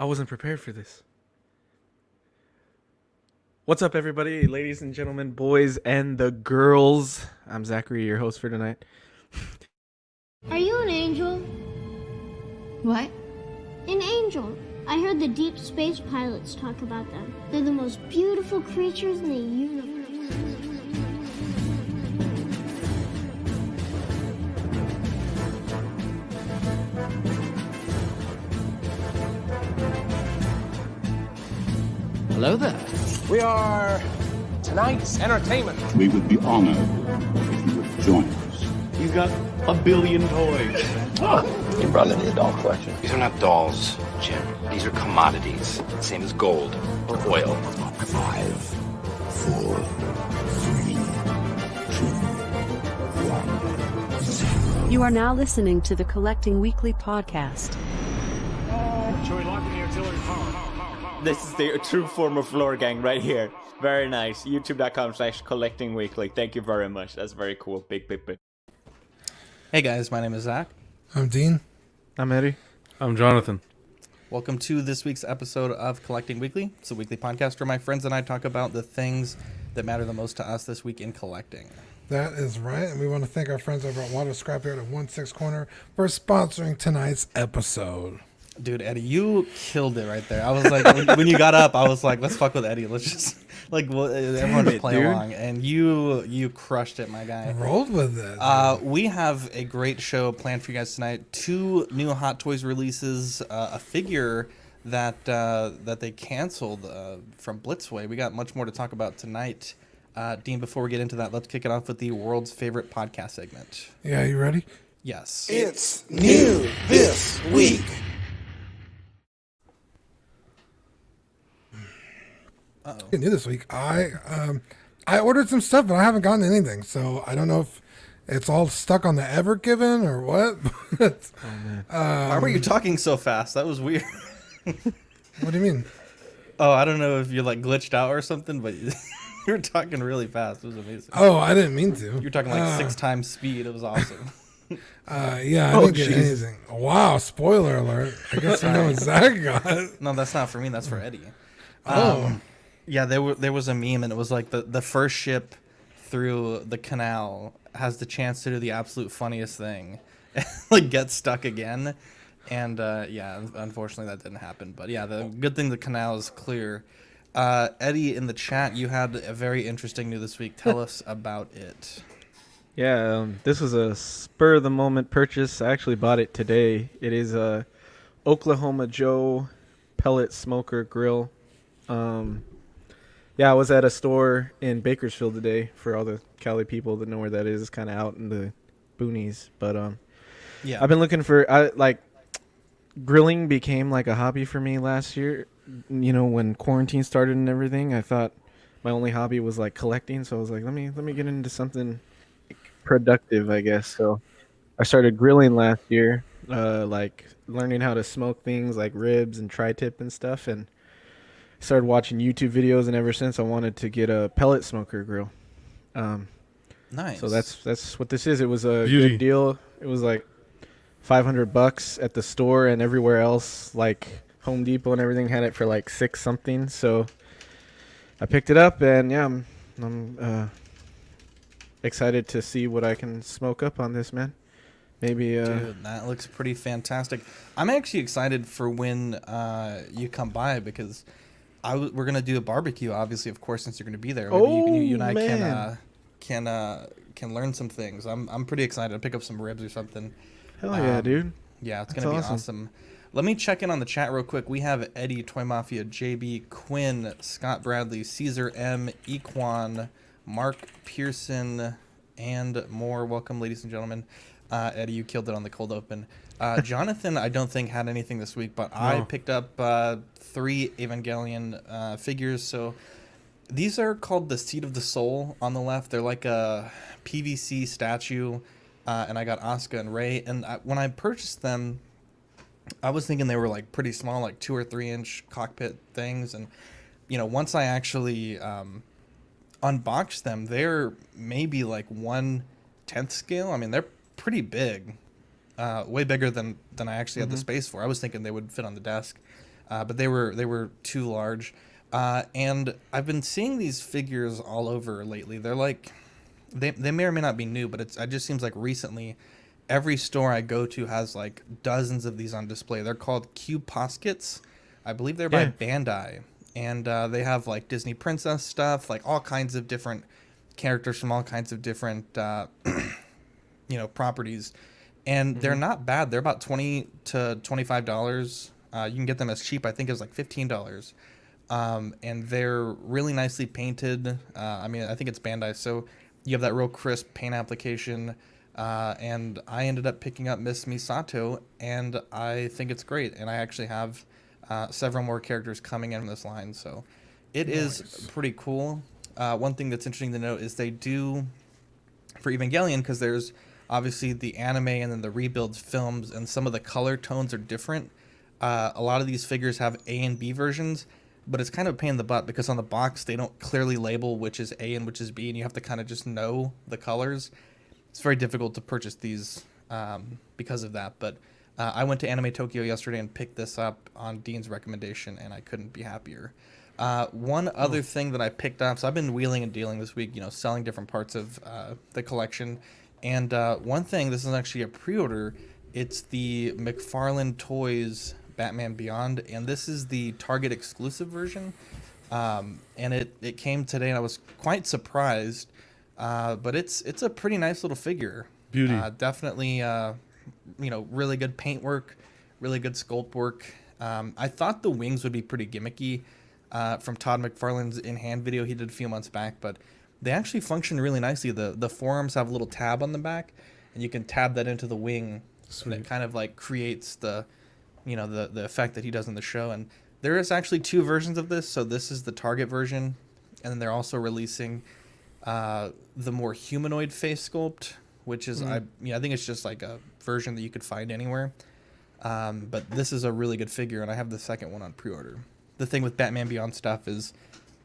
I wasn't prepared for this. What's up, everybody, ladies and gentlemen, boys and the girls? I'm Zachary, your host for tonight. Are you an angel? What? An angel. I heard the deep space pilots talk about them. They're the most beautiful creatures in the universe. Hello there. We are tonight's entertainment. We would be honored if you would join us. He's got a billion toys. You brought in the doll collection. These are not dolls, Jim. These are commodities. Same as gold or oil. 5, 4, 3, 2, 1, 0. You are now listening to the Collecting Weekly podcast. Shall we lock in the auxiliary power? This is the true form of floor gang right here. Very nice. YouTube.com/collectingweekly. Thank you very much. That's very cool. Big. Hey guys, my name is Zach. I'm Dean. I'm Eddie. I'm Jonathan. Welcome to this week's episode of Collecting Weekly. It's a weekly podcast where my friends and I talk about the things that matter the most to us this week in collecting. That is right, and we want to thank our friends over at Water Scrapyard at 1-6 Corner for sponsoring tonight's episode. Dude, Eddie, you killed it right there. I was like, when you got up, I was like, let's fuck with Eddie. Let's just, everyone just play along. And you crushed it, my guy. Rolled with it. We have a great show planned for you guys tonight. 2 new Hot Toys releases, a figure that they canceled from Blitzway. We got much more to talk about tonight. Dean, before we get into that, let's kick it off with the world's favorite podcast segment. Yeah, you ready? Yes. It's new this week. New this week. I ordered some stuff, but I haven't gotten anything, so I don't know if it's all stuck on the Ever Given or what. Why were you talking so fast? That was weird. What do you mean? Oh, I don't know if you like glitched out or something, but you were talking really fast. It was amazing. Oh, I didn't mean to. You were talking like 6 times speed. It was awesome. Yeah, I didn't get anything. Wow, spoiler alert. I guess I know what Zach got. No, that's not for me. That's for Eddie. Yeah, there was a meme, and it was like the first ship through the canal has the chance to do the absolute funniest thing, like get stuck again. And unfortunately that didn't happen. But yeah, the good thing the canal is clear. Eddie, in the chat, you had a very interesting news this week. Tell us about it. Yeah, this was a spur of the moment purchase. I actually bought it today. It is a Oklahoma Joe pellet smoker grill. I was at a store in Bakersfield today. For all the Cali people that know where that is, it's kind of out in the boonies. But I've been looking for grilling became like a hobby for me last year. You know, when quarantine started and everything, I thought my only hobby was like collecting. So I was like, let me get into something productive, I guess. So I started grilling last year, like learning how to smoke things like ribs and tri-tip and stuff, and started watching YouTube videos, and ever since I wanted to get a pellet smoker grill. Nice. So that's what this is. It was a good deal. It was like $500 at the store, and everywhere else, like Home Depot and everything, had it for like $6 something. So I picked it up, and yeah, I'm excited to see what I can smoke up on this, man. Maybe Dude, that looks pretty fantastic. I'm actually excited for when you come by, because we're gonna do a barbecue, obviously, of course, since you're gonna be there. Maybe you and I can learn some things. I'm pretty excited to pick up some ribs or something. Hell yeah, dude. Yeah, it's gonna be awesome. Let me check in on the chat real quick. We have Eddie, Toy Mafia, JB, Quinn, Scott Bradley, Caesar M, Equan, Mark Pearson, and more. Welcome, ladies and gentlemen. Eddie, you killed it on the cold open. Jonathan, I don't think had anything this week, but I picked up 3 Evangelion figures. So these are called the Seed of the Soul on the left. They're like a PVC statue, and I got Asuka and Rey. And when I purchased them, I was thinking they were like pretty small, like 2 or 3 inch cockpit things. And once I actually unboxed them, they're maybe like 1/10 scale. I mean, they're pretty big, way bigger than I actually had the space for. I was thinking they would fit on the desk. but they were too large. And I've been seeing these figures all over lately. They're like, they may or may not be new, but it just seems like recently every store I go to has like dozens of these on display. They're called Cube Poskets. I believe they're by Bandai. And they have like Disney princess stuff, like all kinds of different characters from all kinds of different, properties. And they're not bad. They're about $20 to $25. You can get them as cheap. I think it was like $15. And they're really nicely painted. I think it's Bandai, so you have that real crisp paint application. And I ended up picking up Miss Misato, and I think it's great. And I actually have several more characters coming in from this line, so it is pretty cool. One thing that's interesting to note is they do, for Evangelion, because there's obviously the anime and then the rebuilds films, and some of the color tones are different. A lot of these figures have A and B versions, but it's kind of a pain in the butt because on the box they don't clearly label which is A and which is B, and you have to kind of just know the colors. It's very difficult to purchase these because of that, but I went to Anime Tokyo yesterday and picked this up on Dean's recommendation, and I couldn't be happier. One other thing that I picked up, so I've been wheeling and dealing this week, selling different parts of the collection. And one thing, this is actually a pre-order, it's the McFarlane Toys Batman Beyond, and this is the Target exclusive version. And it came today, and I was quite surprised. But it's a pretty nice little figure. Beauty. Definitely, really good paint work, really good sculpt work. I thought the wings would be pretty gimmicky from Todd McFarlane's in-hand video he did a few months back, but they actually function really nicely. The forearms have a little tab on the back, and you can tab that into the wing. Sweet. And it kind of like creates the effect that he does in the show. And there is actually two versions of this. So this is the Target version, and then they're also releasing the more humanoid face sculpt, which is I think it's just like a version that you could find anywhere. But this is a really good figure, and I have the second one on pre-order. The thing with Batman Beyond stuff is,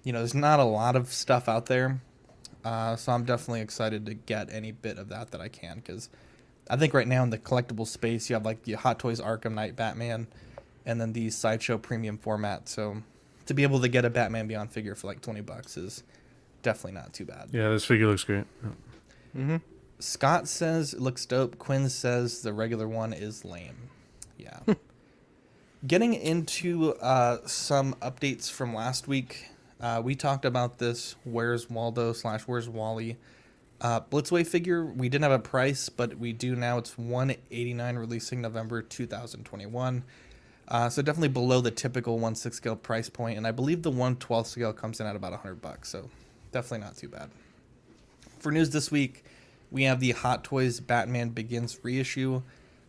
there's not a lot of stuff out there. So I'm definitely excited to get any bit of that I can, because I think right now in the collectible space, you have like the Hot Toys Arkham Knight Batman, and then the Sideshow premium format. So to be able to get a Batman Beyond figure for like $20 is definitely not too bad. Yeah, this figure looks great. Mm-hmm. Scott says it looks dope. Quinn says the regular one is lame. Yeah. Getting into some updates from last week. We talked about this Where's Waldo / Where's Wally Blitzway figure. We didn't have a price, but we do now. It's $189, releasing November 2021. So definitely below the typical 1/6 scale price point, and I believe the 1/12 scale comes in at about $100. So definitely not too bad. For news this week, we have the Hot Toys Batman Begins reissue.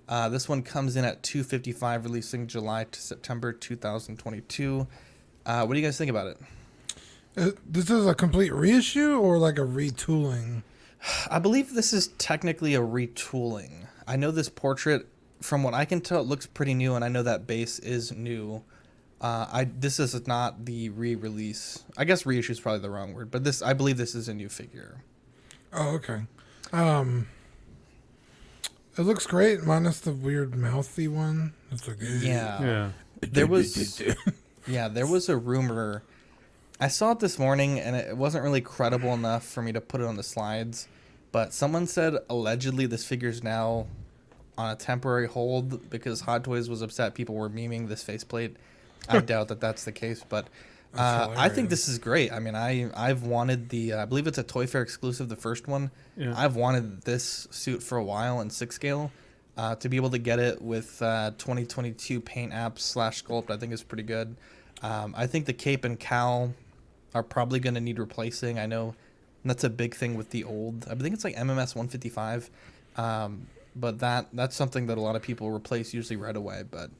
This one comes in at $255, releasing July to September 2022. What do you guys think about it? This is a complete reissue or like a retooling? I believe this is technically a retooling. I know this portrait, from what I can tell, it looks pretty new, and I know that base is new. This is not the re-release. I guess reissue is probably the wrong word, but I believe this is a new figure. Oh, okay. It looks great, minus the weird mouthy one. It's like, yeah. There was a rumor. I saw it this morning, and it wasn't really credible enough for me to put it on the slides. But someone said allegedly this figure's now on a temporary hold because Hot Toys was upset people were memeing this faceplate. I doubt that that's the case, but I think this is great. I mean, I've wanted I believe it's a Toy Fair exclusive, the first one. Yeah. I've wanted this suit for a while in 6 scale. To be able to get it with 2022 paint apps / sculpt, I think is pretty good. I think the cape and cowl are probably going to need replacing. I know that's a big thing with the old. I think it's like MMS 155. But that's something that a lot of people replace usually right away. But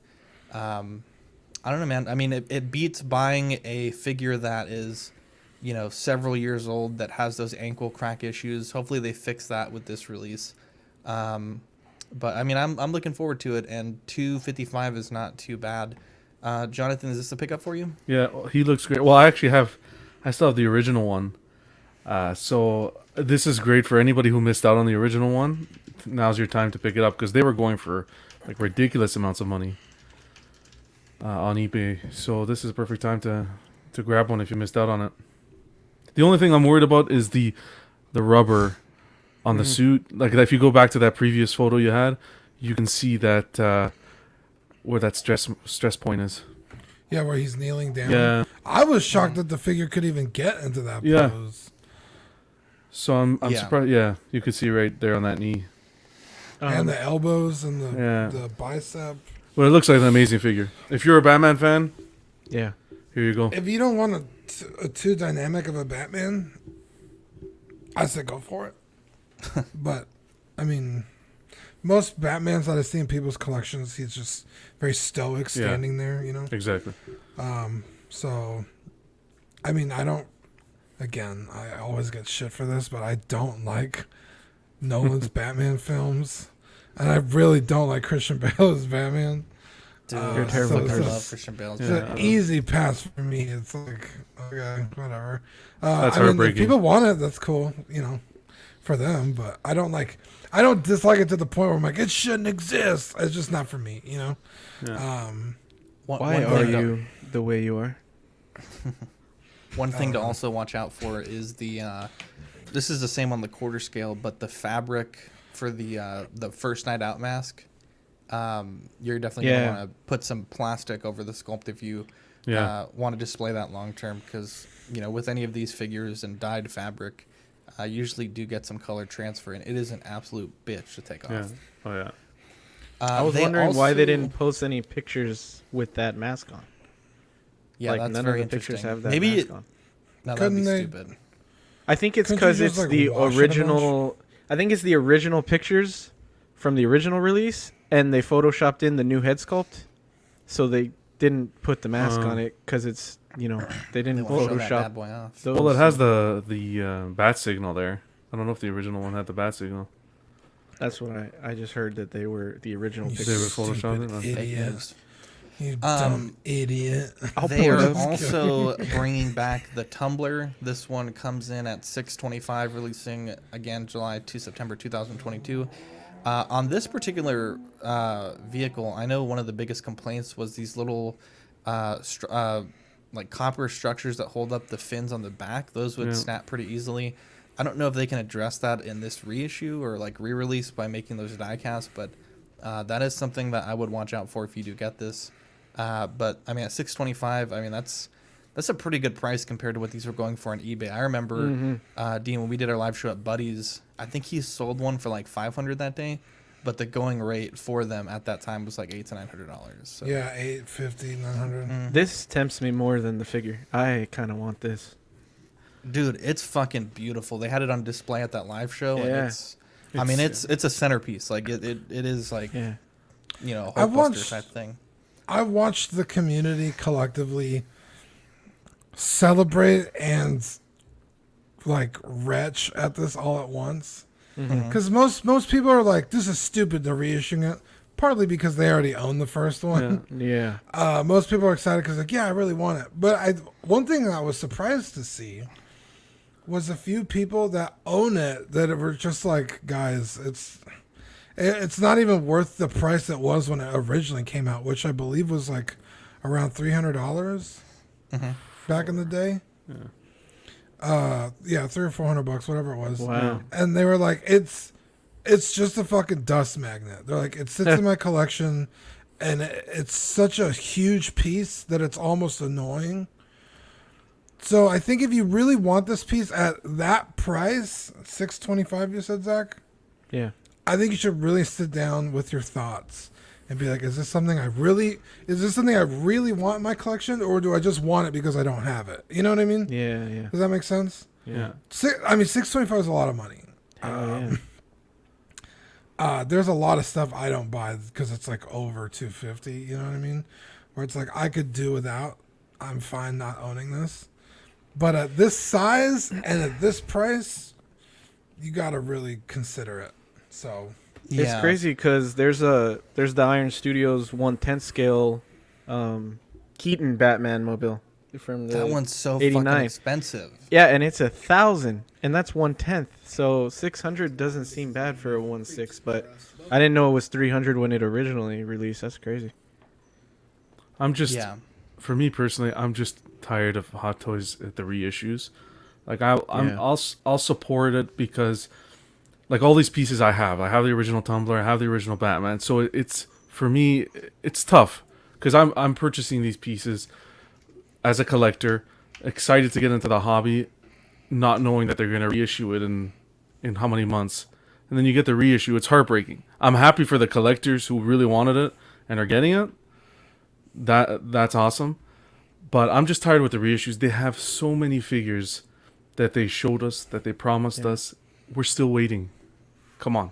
I don't know, man. I mean, it beats buying a figure that is, several years old that has those ankle crack issues. Hopefully they fix that with this release. But I mean, I'm looking forward to it, and $255 is not too bad. Jonathan, is this a pickup for you? Yeah, he looks great. Well, I still have the original one. So this is great for anybody who missed out on the original one. Now's your time to pick it up because they were going for like ridiculous amounts of money. on eBay. So this is a perfect time to grab one if you missed out on it. The only thing I'm worried about is the rubber on the suit. Like if you go back to that previous photo you had, you can see that where that stress point is. Yeah, where he's kneeling down. Yeah. I was shocked that the figure could even get into that pose. So I'm surprised. Yeah, you could see right there on that knee. And the elbows and the bicep. Well, it looks like an amazing figure. If you're a Batman fan, yeah, here you go. If you don't want a too dynamic of a Batman, I say go for it. But, I mean, most Batmans that I've seen in people's collections, he's just very stoic standing there, you know? Exactly. So, I mean, I always get shit for this, but I don't like Nolan's Batman films. And I really don't like Christian Bale as Batman. Dude, you're terrible. I love Christian Bale. It's an easy pass for me. It's like, okay, whatever. That's heartbreaking. If people want it, that's cool, you know, for them. But I don't dislike it to the point where I'm like, it shouldn't exist. It's just not for me, you know? Yeah. Why are you the way you are? One thing to also watch out for is this is the same on the quarter scale, but the fabric for the first night out mask, you're definitely going to want to put some plastic over the sculpt if you want to display that long term, because you know, with any of these figures and dyed fabric, I usually do get some color transfer, and it is an absolute bitch to take off. Oh yeah. I was wondering why they didn't post any pictures with that mask on. Yeah, like, that's none very of the pictures interesting. have that Maybe mask on. No, that'd be stupid. I think it's because it's like the wash it a original. I think it's the original pictures from the original release, and they photoshopped in the new head sculpt, so they didn't put the mask on it because it's, you know, they didn't won't show that Photoshop bad boy off. those. Well, it has the bat signal there. I don't know if the original one had the bat signal. That's what I just heard, that they were the original You pictures. They were photoshopped it? Stupid Fake idiot. news. You dumb idiot. They are also bringing back the Tumbler. This one comes in at $625, releasing again July to September 2022. On this particular vehicle, I know one of the biggest complaints was these little like copper structures that hold up the fins on the back. Those would snap pretty easily. I don't know if they can address that in this reissue or like re-release by making those die cast, but that is something that I would watch out for if you do get this. But I mean, at $625, I mean that's a pretty good price compared to what these were going for on eBay. I remember Dean, when we did our live show at Buddy's, I think he sold one for like $500 that day, but the going rate for them at that time was like $800 to $900. So. Yeah, $850, $900. This tempts me more than the figure. I kind of want this. Dude, it's fucking beautiful. They had it on display at that live show, and Yeah. it's a centerpiece. Like it is like you know, a I've Hulkbuster type thing. I watched the community collectively celebrate and like retch at this all at once, because most people are like, this is stupid, they're reissuing it, partly because they already own the first one. Most people are excited because like, yeah, I really want it. But one thing I was surprised to see was a few people that own it that were just like, guys, it's not even worth the price it was when it originally came out, which I believe was like around $300 back in the day. $300 or $400, whatever it was. Wow. And they were like, it's just a fucking dust magnet. They're like, it sits in my collection, and it's such a huge piece that it's almost annoying. So I think if you really want this piece at that price, $625, you said, Zach? Yeah. I think you should really sit down with your thoughts and be like, is this something I really want in my collection, or do I just want it because I don't have it? You know what I mean? Yeah, yeah. Does that make sense? Yeah. I mean, $625 is a lot of money. There's a lot of stuff I don't buy because it's like over $250. You know what I mean? Where it's like, I could do without. I'm fine not owning this. But at this size and at this price, you got to really consider it. So it's crazy because there's the Iron Studios 1/10 scale Keaton Batman mobile from the that one's so 89. fucking expensive. Yeah, and it's 1,000, and that's 1/10. So $600 doesn't seem bad for a 1/6, but I didn't know it was $300 when it originally released. That's crazy. I'm just, for me personally, I'm just tired of Hot Toys at the reissues. Like I'll support it because, like, all these pieces I have the original Tumbler, I have the original Batman. So it's for me, it's tough because I'm purchasing these pieces as a collector, excited to get into the hobby, not knowing that they're going to reissue it in how many months. And then you get the reissue. It's heartbreaking. I'm happy for the collectors who really wanted it and are getting it. That's awesome. But I'm just tired with the reissues. They have so many figures that they showed us, that they promised us. We're still waiting. Come on.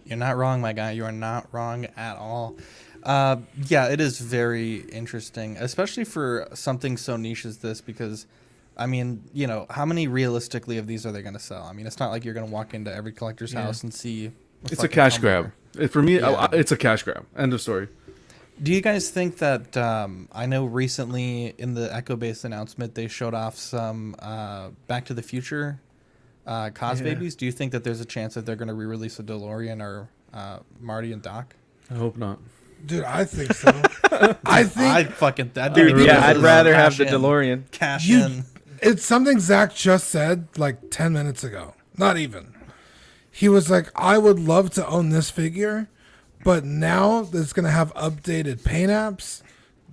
You're not wrong, my guy. You are not wrong at all. Yeah, it is very interesting, especially for something so niche as this, because, I mean, you know, how many realistically of these are they going to sell? I mean, it's not like you're going to walk into every collector's house and see. It's a cash grab. For me, it's a cash grab. End of story. Do you guys think that, I know recently in the Echo Base announcement, they showed off some Back to the Future Cos babies. Do you think that there's a chance that they're going to re-release a DeLorean or Marty and Doc? I hope not. Dude, I think so. I'd rather have the DeLorean. Cash in. It's something Zach just said like 10 minutes ago. Not even. He was like, I would love to own this figure, but now it's going to have updated paint apps,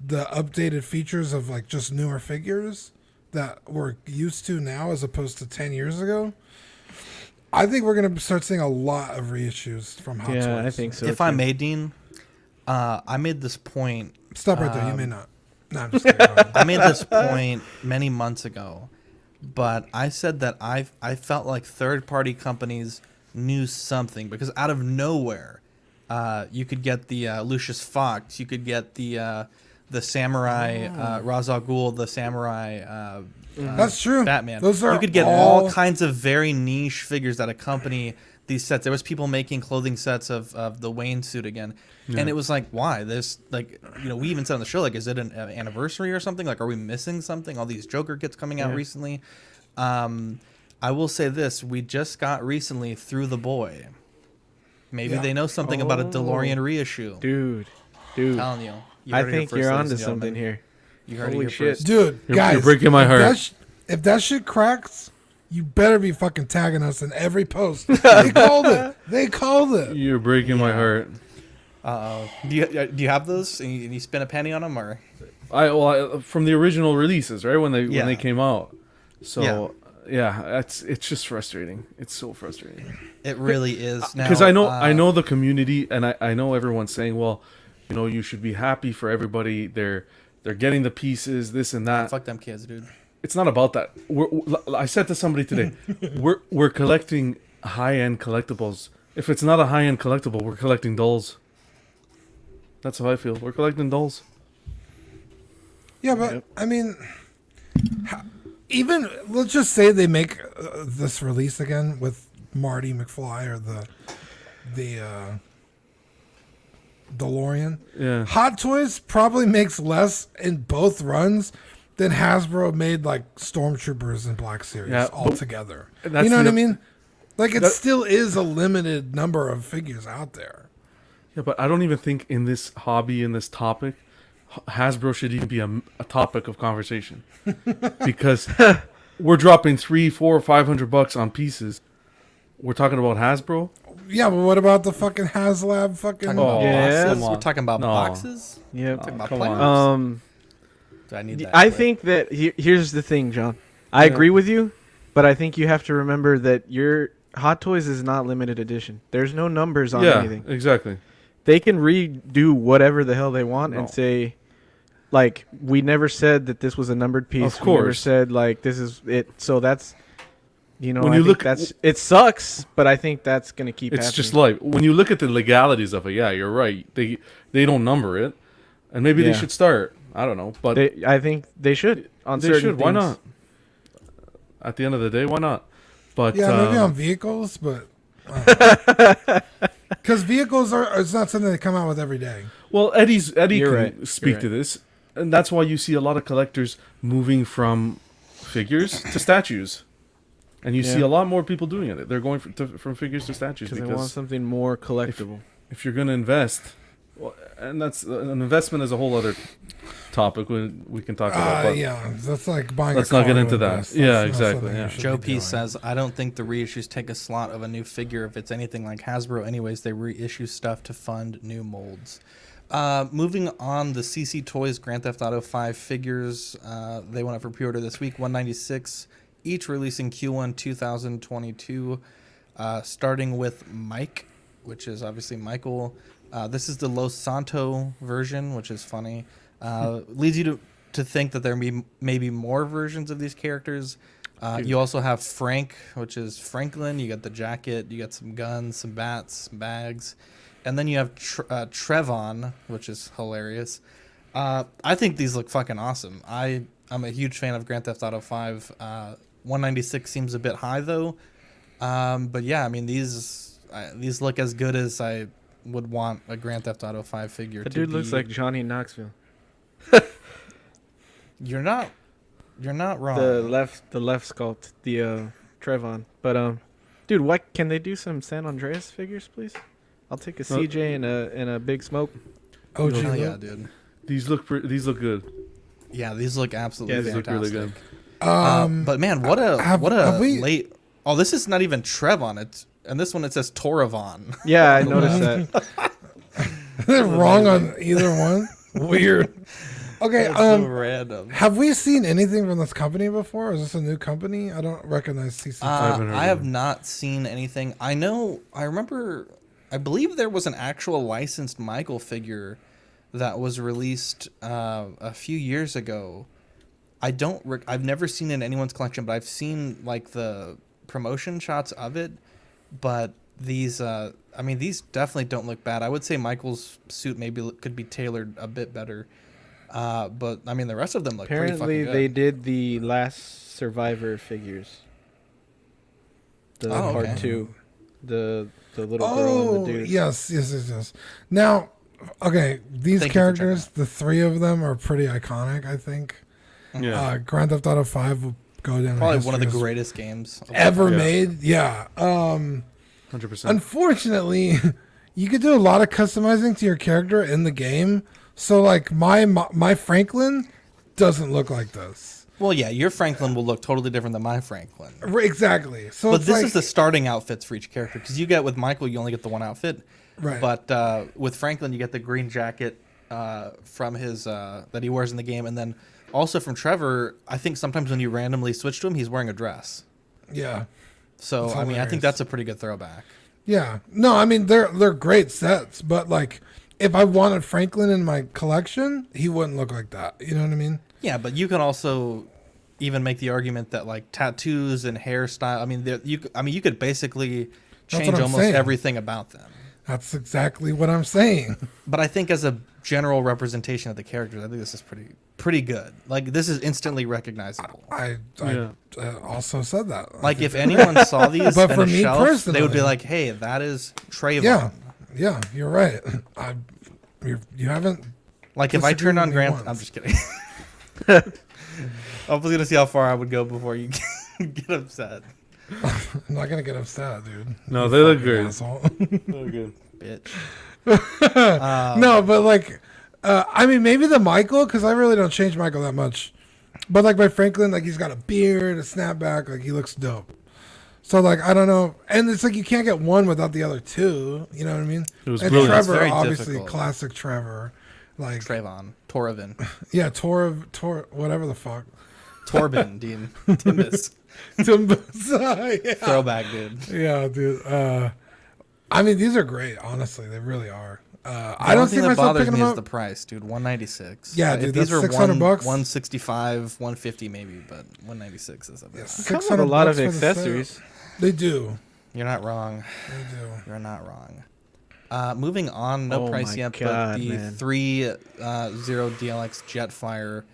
the updated features of like just newer figures that we're used to now as opposed to 10 years ago. I think we're going to start seeing a lot of reissues from Hot Toys. Yeah, I think so. If I may, Dean, I made this point. Stop right there. You may not. No, I'm just kidding. I made this point many months ago, but I said that I felt like third-party companies knew something, because out of nowhere, you could get the Lucius Fox, you could get the samurai Ra's al Ghul, the samurai. That's true. Batman. Those are you could get all kinds of very niche figures that accompany these sets. There was people making clothing sets of the Wayne suit again, and it was like, why? This, like, you know, we even said on the show, like, is it an anniversary or something? Like, are we missing something? All these Joker kits coming out recently. I will say this: we just got recently Through the Boy. Maybe they know something about a DeLorean reissue. Dude. I'm telling you. I think you're onto something here. You heard Holy it here first. Dude, guys, you're breaking my heart. If that shit cracks, you better be fucking tagging us in every post. They called it. They called it. You're breaking my heart. Uh-oh. Do you have those? And you spend a penny on them, or? From the original releases, right, when they came out. So it's just frustrating. It's so frustrating. It really is. Because I know the community, and I know everyone's saying, well, you know, you should be happy for everybody. They're getting the pieces, this and that. Fuck them kids, dude. It's not about that. I said to somebody today, we're collecting high-end collectibles. If it's not a high-end collectible, we're collecting dolls. That's how I feel. We're collecting dolls. Yeah, but I mean, even let's just say they make this release again with Marty McFly or the DeLorean. Yeah. Hot Toys probably makes less in both runs than Hasbro made like Stormtroopers and Black Series altogether. You know what I mean? Like, it still is a limited number of figures out there. Yeah, but I don't even think in this hobby, in this topic, Hasbro should even be a topic of conversation. Because we're dropping $300, $400, $500 on pieces. We're talking about Hasbro? Yeah, but what about the fucking HasLab fucking... boxes? We're talking about boxes? Yeah. Come on. Do I need that? I think that here's the thing, John. I agree with you, but I think you have to remember that your Hot Toys is not limited edition. There's no numbers on anything. Yeah, exactly. They can redo whatever the hell they want and say, like, we never said that this was a numbered piece. Of course. We never said, like, this is it. So that's, you know, when I you think that's, it sucks, but I think that's going to keep happening. It's just like, when you look at the legalities of it, yeah, you're right. They don't number it, and maybe they should start. I don't know, but I think they should. Why not? At the end of the day, why not? But maybe on vehicles, but because vehicles it's not something they come out with every day. Well, Eddie can speak to this, and that's why you see a lot of collectors moving from figures to statues, and you see a lot more people doing it. They're going from figures to statues because they want something more collectible. If you're going to invest. and that's an investment is a whole other topic we can talk about. But yeah, that's like buying. Let's not get into that. Yeah, exactly. Yeah. Joe P says, "I don't think the reissues take a slot of a new figure if it's anything like Hasbro. Anyways, they reissue stuff to fund new molds." Moving on, the CC Toys Grand Theft Auto 5 figures, they went up for pre-order this week, 196 each, releasing Q1 2022, starting with Mike, which is obviously Michael. This is the Los Santo version, which is funny. Leads you to think that there may be more versions of these characters. You also have Frank, which is Franklin. You got the jacket, you got some guns, some bats, some bags. And then you have Trevon, which is hilarious. I think these look fucking awesome. I'm a huge fan of Grand Theft Auto 5. 196 seems a bit high, though. But yeah, I mean, these look as good as I would want a Grand Theft Auto 5 figure. The dude looks like Johnny Knoxville. You're not wrong. The left sculpt, the Trevon. But dude, what can they do some San Andreas figures, please? I'll take a CJ and a Big Smoke. Oh, yeah, dude. These look good. Yeah, these look absolutely fantastic. Look really good. But man, what a late. Oh, this is not even Trevon. And this one it says Toravon. Yeah, I noticed that. They're wrong on either one. Weird. Okay, That's so random. Have we seen anything from this company before? Is this a new company? I don't recognize CC. I have not seen anything. I believe there was an actual licensed Michael figure that was released a few years ago. I've never seen it in anyone's collection, but I've seen like the promotion shots of it. But these definitely don't look bad. I would say Michael's suit maybe could be tailored a bit better. But I mean, the rest of them look pretty fucking good. Apparently, they did the Last Survivor figures. Part 2. The little girl and the dude. Yes. Now, okay, these characters, the three of them are pretty iconic, I think. Yeah. Grand Theft Auto 5 will go down. Probably one of the greatest games ever made. Yeah. 100%. Unfortunately, you could do a lot of customizing to your character in the game. So, like, my Franklin doesn't look like this. Well, yeah, your Franklin will look totally different than my Franklin. Exactly. So, but this is the starting outfits for each character, because you get with Michael, you only get the one outfit. Right. But with Franklin, you get the green jacket from his that he wears in the game, and then also from Trevor. I think sometimes when you randomly switch to him, he's wearing a dress. Yeah. So I mean, I think that's a pretty good throwback. Yeah. No, I mean they're great sets, but like if I wanted Franklin in my collection, he wouldn't look like that. You know what I mean? Yeah, but you can also even make the argument that like tattoos and hairstyle. I mean, you could basically change almost everything about them. That's exactly what I'm saying. But I think as a general representation of the characters, I think this is pretty good. Like this is instantly recognizable. I also said that. Like if anyone saw these, but for a me shelf, personally, they would be like, "Hey, that is Trayvon." Yeah, you're right. You haven't. Like if I turned on Grand, I'm just kidding. I was gonna see how far I would go before you get upset. I'm not gonna get upset, dude. No, they look good. They're good, bitch. No, but like, I mean, maybe the Michael, because I really don't change Michael that much. But like my Franklin, like he's got a beard, a snapback, like he looks dope. So like I don't know, and it's like you can't get one without the other two. You know what I mean? It was and brilliant. Trevor, obviously, classic Trevor. Like Trayvon, Toravin. Yeah, Tor, whatever the fuck. Torbin, Dean, Timbus. Yeah. Throwback, dude. Yeah, dude. I mean, these are great. Honestly, they really are. I don't see myself bothers picking me them up. Is the price, dude. $196. Yeah, dude. If these that's are $600. $165, $150 maybe, but $196 is a bit. $600 a lot of accessories. They do. You're not wrong. They do. You're not wrong. Moving on, no price yet, God, but the man. 3.0 DLX Jetfire.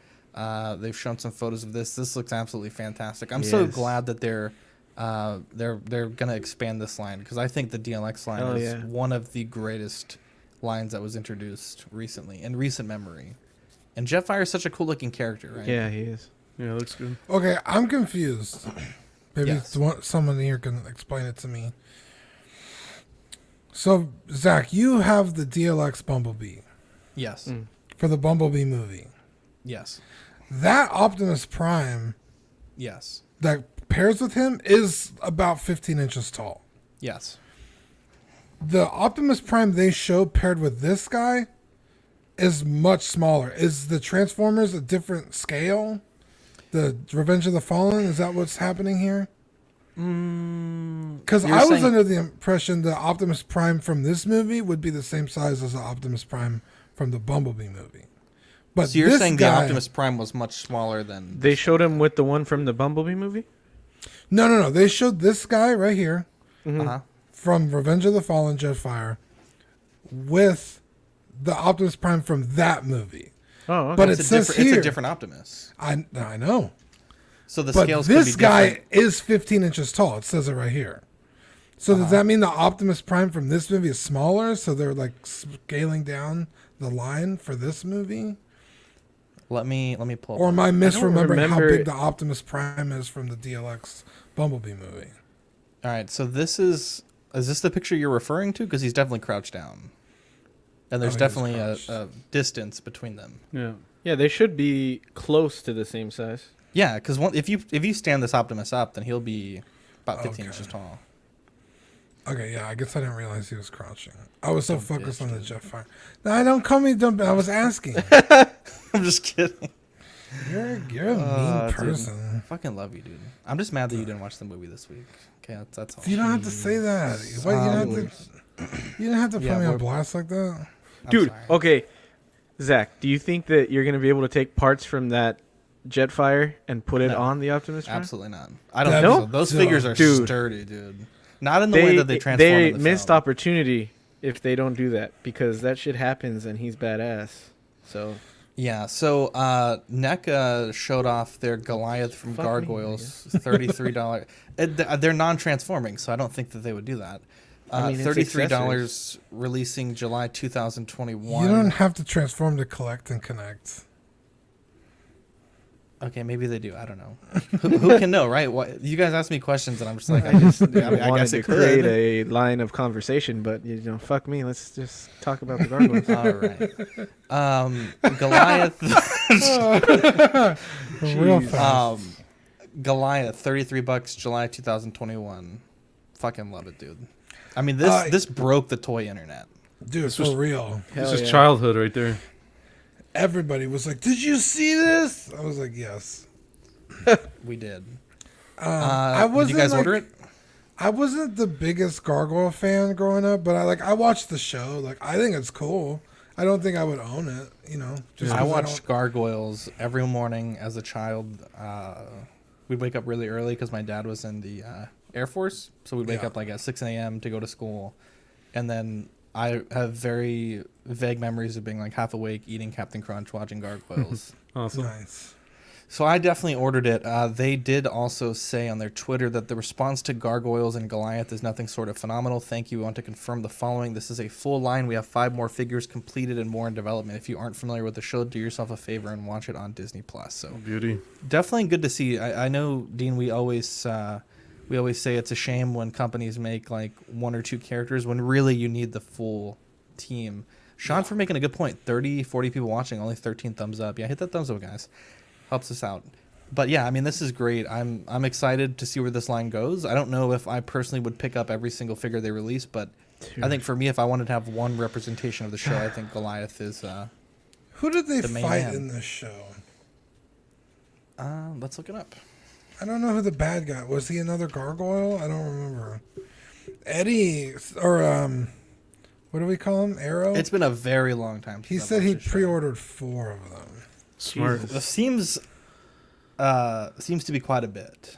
They've shown some photos of this. This looks absolutely fantastic. I'm so glad that they're gonna expand this line, because I think the DLX line is one of the greatest lines that was introduced recently in recent memory. And Jetfire is such a cool looking character, right? Yeah, he is. Yeah, it looks good. Okay, I'm confused. Maybe Yes. someone here can explain it to me. So, Zach, you have the DLX Bumblebee. Yes. For the Bumblebee movie. Yes. That Optimus Prime. Yes. That pairs with him is about 15 inches tall. Yes. The Optimus Prime they showed paired with this guy is much smaller. Is the Transformers a different scale? The Revenge of the Fallen? Is that what's happening here? Because I was under the impression the Optimus Prime from this movie would be the same size as the Optimus Prime from the Bumblebee movie. But so you're saying the Optimus Prime was much smaller than... They showed him with the one from the Bumblebee movie? No. They showed this guy right here Uh-huh. from Revenge of the Fallen, Jetfire, with the Optimus Prime from that movie. Oh, okay. But it says here... It's a different Optimus. I know. So the but scales this could be guy different. is 15 inches tall. It says it right here. So does that mean the Optimus Prime from this movie is smaller? So they're like scaling down the line for this movie? Let me pull up. Or am I misremembering how big the Optimus Prime is from the DLX Bumblebee movie? All right, so is this the picture you're referring to? Because he's definitely crouched down. And there's definitely a distance between them. Yeah. Yeah, they should be close to the same size. Yeah, because if you stand this Optimus up, then he'll be about 15 inches tall. Okay, yeah, I guess I didn't realize he was crouching. I was so focused on the Jetfire. No, don't call me dumb. I was asking. I'm just kidding. You're a mean person. Dude, fucking love you, dude. I'm just mad that you didn't watch the movie this week. Okay, that's all. You don't have to say that. You didn't have to put me on blast like that. Dude, okay. Zach, do you think that you're going to be able to take parts from that Jetfire and put it on the Optimus Prime? Absolutely not. I don't think so. Those figures are sturdy, dude. Not in the way that they transform They in the missed film. opportunity if they don't do that, because that shit happens and he's badass. So yeah, so NECA showed off their Goliath from Gargoyles, $33. They're non-transforming, so I don't think that they would do that. $33 releasing July 2021. You don't have to transform to collect and connect. Okay, maybe they do. I don't know. Who can know, right? What, you guys ask me questions, and I'm just like, I wanted to create a line of conversation, but fuck me. Let's just talk about the gargoyles. All right. Goliath. Real fast. Goliath, $33, July 2021. Fucking love it, dude. I mean, this broke the toy internet. Dude, for real. This is childhood right there. Everybody was like, "Did you see this?" I was like, "Yes." We did. Did you guys order it? I wasn't the biggest Gargoyle fan growing up, but I watched the show. Like, I think it's cool. I don't think I would own it. Just I watched Gargoyles every morning as a child. We'd wake up really early because my dad was in the Air Force, so we'd wake up like at 6 a.m. to go to school, and then I have very vague memories of being like half awake, eating Captain Crunch, watching Gargoyles. Awesome. Nice. So I definitely ordered it. They did also say on their Twitter that the response to Gargoyles and Goliath is nothing sort of phenomenal. Thank you. We want to confirm the following. This is a full line. We have 5 more figures completed and more in development. If you aren't familiar with the show, do yourself a favor and watch it on Disney+. So beauty. Definitely good to see. I know, Dean, we always say it's a shame when companies make like 1 or 2 characters when really you need the full team. Sean, for making a good point. 30, 40 people watching, only 13 thumbs up. Yeah, hit that thumbs up, guys. Helps us out. But yeah, I mean, this is great. I'm excited to see where this line goes. I don't know if I personally would pick up every single figure they release, but I think for me, if I wanted to have one representation of the show, I think Goliath is who did they the main fight man. in this show? Let's look it up. I don't know who the bad guy was. He another gargoyle? I don't remember. Eddie or what do we call him? Arrow. It's been a very long time. He said he pre-ordered 4 of them. Smart. It seems to be quite a bit.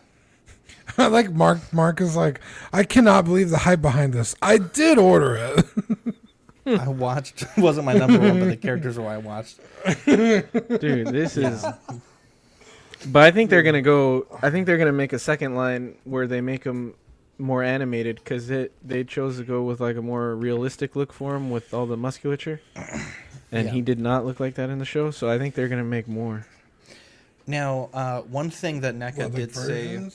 I like Mark is like, I cannot believe the hype behind this. I did order it. I watched. It wasn't my number one, but the characters were I watched. Dude, this is. But I think they're gonna go. I think they're gonna make a second line where they make them more animated because they chose to go with like a more realistic look for him with all the musculature, and he did not look like that in the show. So I think they're gonna make more. Now, one thing that NECA did say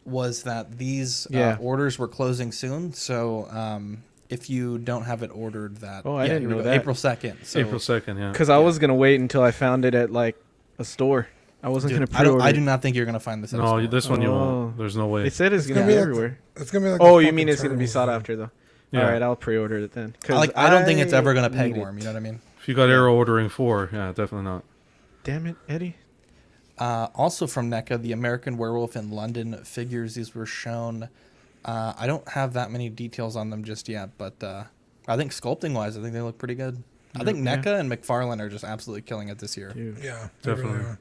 was that these orders were closing soon. So if you don't have it ordered. That I didn't know that. April 2nd. So, April 2nd, yeah. Because I was gonna wait until I found it at like a store. I wasn't gonna pre-order. I do not think you're gonna find this. At a store. This one you won't. There's no way. They said it's gonna be everywhere. It's gonna be like. Oh, you mean it's gonna be sought after though? Yeah. All right, I'll pre-order it then. I don't think it's ever gonna peg warm. You know what I mean? If you got Arrow ordering 4, yeah, definitely not. Damn it, Eddie. Also from NECA, the American Werewolf in London figures. These were shown. I don't have that many details on them just yet, but I think sculpting-wise, I think they look pretty good. I think NECA and McFarlane are just absolutely killing it this year. Dude. Yeah, definitely. Really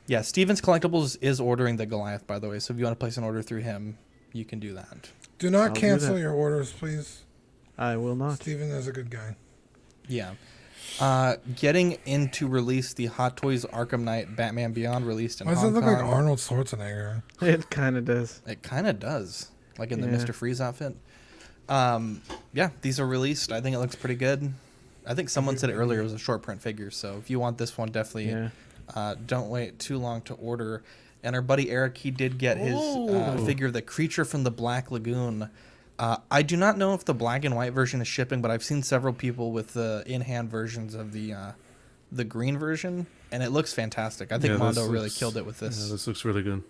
yeah, Stevens Collectibles is ordering the Goliath, by the way, so if you want to place an order through him, you can do that. Do not cancel your orders, please. I will not. Steven is a good guy. Yeah. Getting into release, the Hot Toys Arkham Knight Batman Beyond released in Hong Kong. Why does it look like Arnold Schwarzenegger? It kind of does. It kind of does. Like in the Mr. Freeze outfit. Yeah, these are released. I think it looks pretty good. I think someone said earlier it was a short print figure, so if you want this one, definitely don't wait too long to order. And our buddy Eric, he did get his figure of the Creature from the Black Lagoon. I do not know if the black and white version is shipping, but I've seen several people with the in-hand versions of the green version, and it looks fantastic. I think Mondo really killed it with this. Yeah, this looks really good.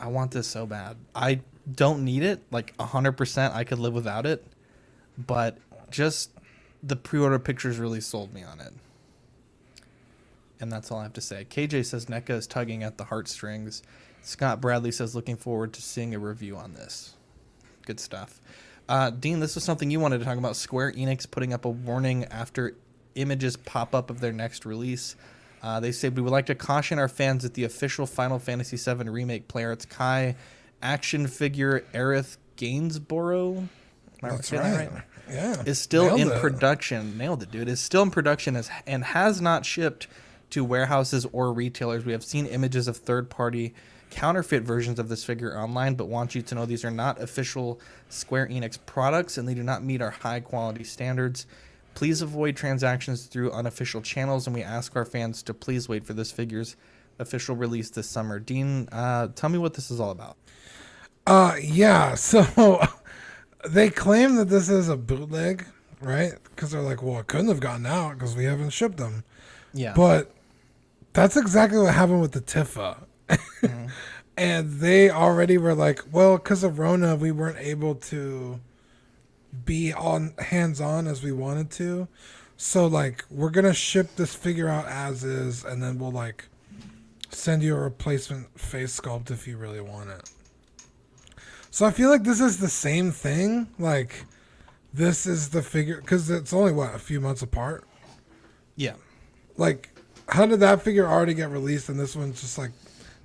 I want this so bad. I don't need it, like 100%. I could live without it, but just the pre-order pictures really sold me on it. And that's all I have to say. KJ says NECA is tugging at the heartstrings. Scott Bradley says looking forward to seeing a review on this. Good stuff. Dean, this is something you wanted to talk about. Square Enix putting up a warning after images pop up of their next release. They say, we would like to caution our fans that the official Final Fantasy VII Remake Player It's Kai action figure Aerith Gainsborough, am I saying that right? Yeah. Is still in production. Nailed it, dude. Is still in production and has not shipped to warehouses or retailers. We have seen images of third-party counterfeit versions of this figure online, but want you to know these are not official Square Enix products and they do not meet our high-quality standards. Please avoid transactions through unofficial channels, and we ask our fans to please wait for this figure's official release this summer. Dean, tell me what this is all about. Yeah, so they claim that this is a bootleg, right? Because they're like, well, it couldn't have gotten out because we haven't shipped them. Yeah. But that's exactly what happened with the Tifa. Mm-hmm. And they already were like, well, because of Rona, we weren't able to be on hands-on as we wanted to. So, like, we're going to ship this figure out as is, and then we'll, like, send you a replacement face sculpt if you really want it. So I feel like this is the same thing. Like, this is the figure, because it's only, a few months apart? Yeah. Like, how did that figure already get released and this one's just, like,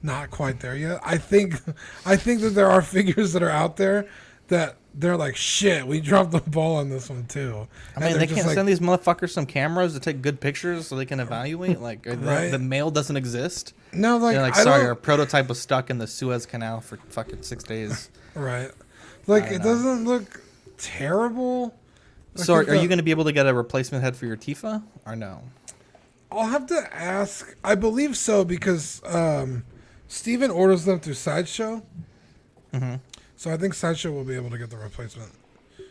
not quite there yet? I think that there are figures that are out there that they're like, shit, we dropped the ball on this one too. I mean, they can't send these motherfuckers some cameras to take good pictures so they can evaluate. Like, the mail doesn't exist. No, like, they're like, sorry, our prototype was stuck in the Suez Canal for fucking 6 days. Right. Like, it doesn't look terrible. So, are you going to be able to get a replacement head for your Tifa or no? I'll have to ask. I believe so because Steven orders them through Sideshow. Mm-hmm. So I think Sideshow will be able to get the replacement.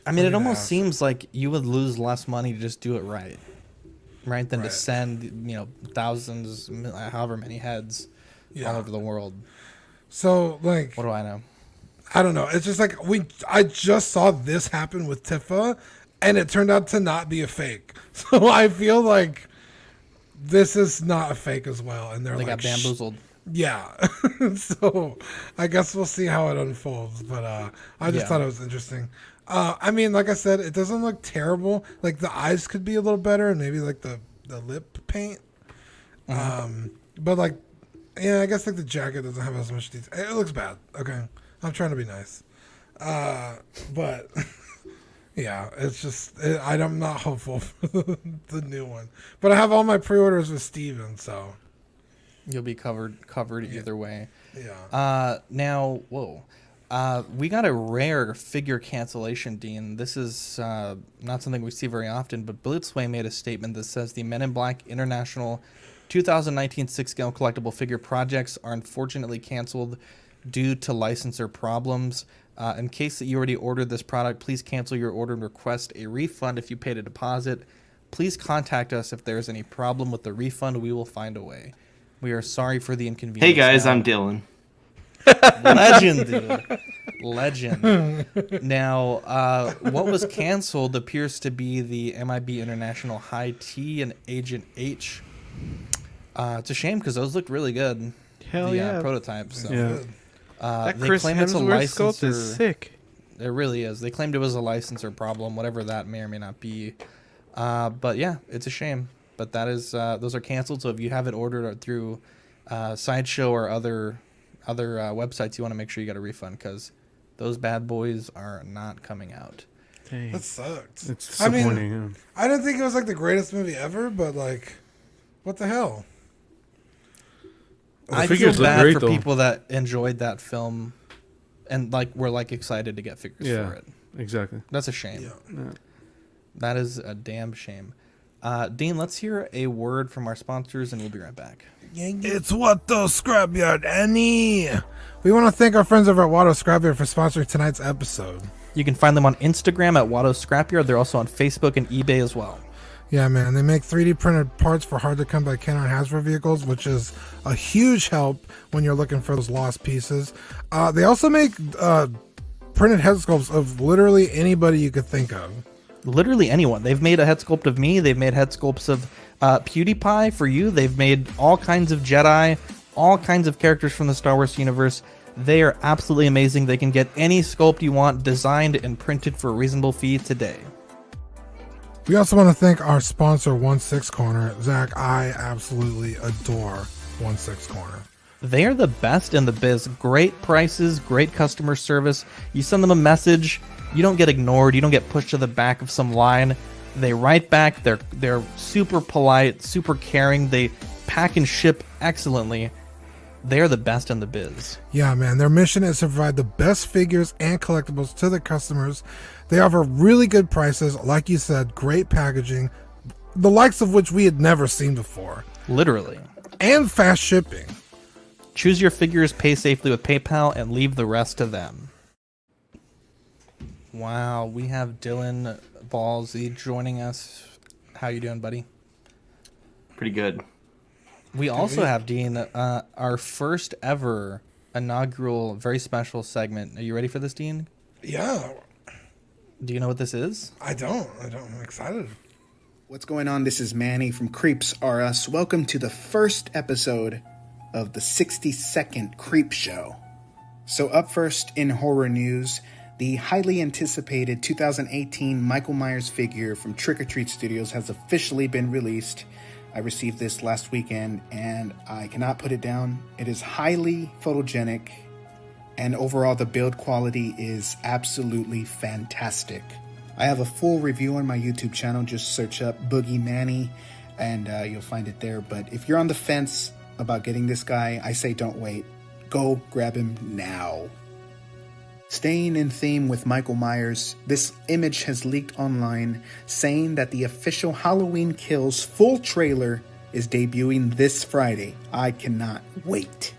I mean, it almost seems like you would lose less money to just do it right, than to send thousands, however many heads, all over the world. So like, what do I know? I don't know. It's just like I just saw this happen with Tifa, and it turned out to not be a fake. So I feel like this is not a fake as well, and they got bamboozled. Yeah. So I guess we'll see how it unfolds. But I just thought it was interesting. I mean, like I said, it doesn't look terrible. Like the eyes could be a little better and maybe like the lip paint. Mm-hmm. But like, yeah, I guess like the jacket doesn't have as much detail. It looks bad. Okay. I'm trying to be nice. But yeah, it's just, I'm not hopeful for the new one. But I have all my pre-orders with Steven, so. You'll be covered either way. Yeah. Now, whoa. We got a rare figure cancellation, Dean. This is not something we see very often, but Blitzway made a statement that says the Men in Black International 2019 6-scale collectible figure projects are unfortunately canceled due to licensor problems. In case that you already ordered this product, please cancel your order and request a refund if you paid a deposit. Please contact us if there's any problem with the refund. We will find a way. We are sorry for the inconvenience. Hey guys, I'm Dylan. Legend, dude. Legend. Now, what was canceled appears to be the MIB International High T and Agent H. It's a shame because those looked really good. Hell yeah. Prototypes. So. Yeah. That They Chris claim Hemsworth it's a licensor. Sculpt is sick. It really is. They claimed it was a licensor problem, whatever that may or may not be. But yeah, it's a shame. But that is those are canceled. So if you have it ordered through Sideshow or other websites, you want to make sure you get a refund because those bad boys are not coming out. Dang. That sucks. It's disappointing. I mean, I didn't think it was like the greatest movie ever, but like, what the hell? I feel bad for people that enjoyed that film and like were like excited to get figures for it. Exactly. That's a shame. Yeah. That is a damn shame. Dean, let's hear a word from our sponsors and we'll be right back. It's Watto Scrapyard, Annie. We want to thank our friends over at Watto Scrapyard for sponsoring tonight's episode. You can find them on Instagram at Watto Scrapyard. They're also on Facebook and eBay as well. Yeah, man. They make 3D printed parts for hard-to-come-by Kenner and Hasbro vehicles, which is a huge help when you're looking for those lost pieces. They also make printed head sculpts of literally anybody you could think of. Literally anyone. They've made a head sculpt of me. They've made head sculpts of PewDiePie for you. They've made all kinds of Jedi, all kinds of characters from the Star Wars universe. They are absolutely amazing. They can get any sculpt you want designed and printed for a reasonable fee today. We also want to thank our sponsor, 16 Corner. Zach, I absolutely adore 16 Corner. They are the best in the biz. Great prices, great customer service. You send them a message, you don't get ignored, you don't get pushed to the back of some line. They write back, they're super polite, super caring, they pack and ship excellently. They're the best in the biz. Yeah, man. Their mission is to provide the best figures and collectibles to their customers. They offer really good prices, like you said, great packaging, the likes of which we had never seen before. Literally. And fast shipping. Choose your figures, pay safely with PayPal, and leave the rest to them. Wow, we have Dylan Ballsy joining us. How you doing, buddy? Pretty good. We also have, Dean, our first ever inaugural, very special segment. Are you ready for this, Dean? Yeah. Do you know what this is? I don't. I'm excited. What's going on? This is Manny from Creeps R Us. Welcome to the first episode of the 60-second Creep Show. So up first in horror news, the highly anticipated 2018 Michael Myers figure from Trick or Treat Studios has officially been released. I received this last weekend and I cannot put it down. It is highly photogenic and overall the build quality is absolutely fantastic. I have a full review on my YouTube channel. Just search up Boogie Manny and you'll find it there. But if you're on the fence about getting this guy, I say don't wait. Go grab him now. Staying in theme with Michael Myers, this image has leaked online saying that the official Halloween Kills full trailer is debuting this Friday. I cannot wait.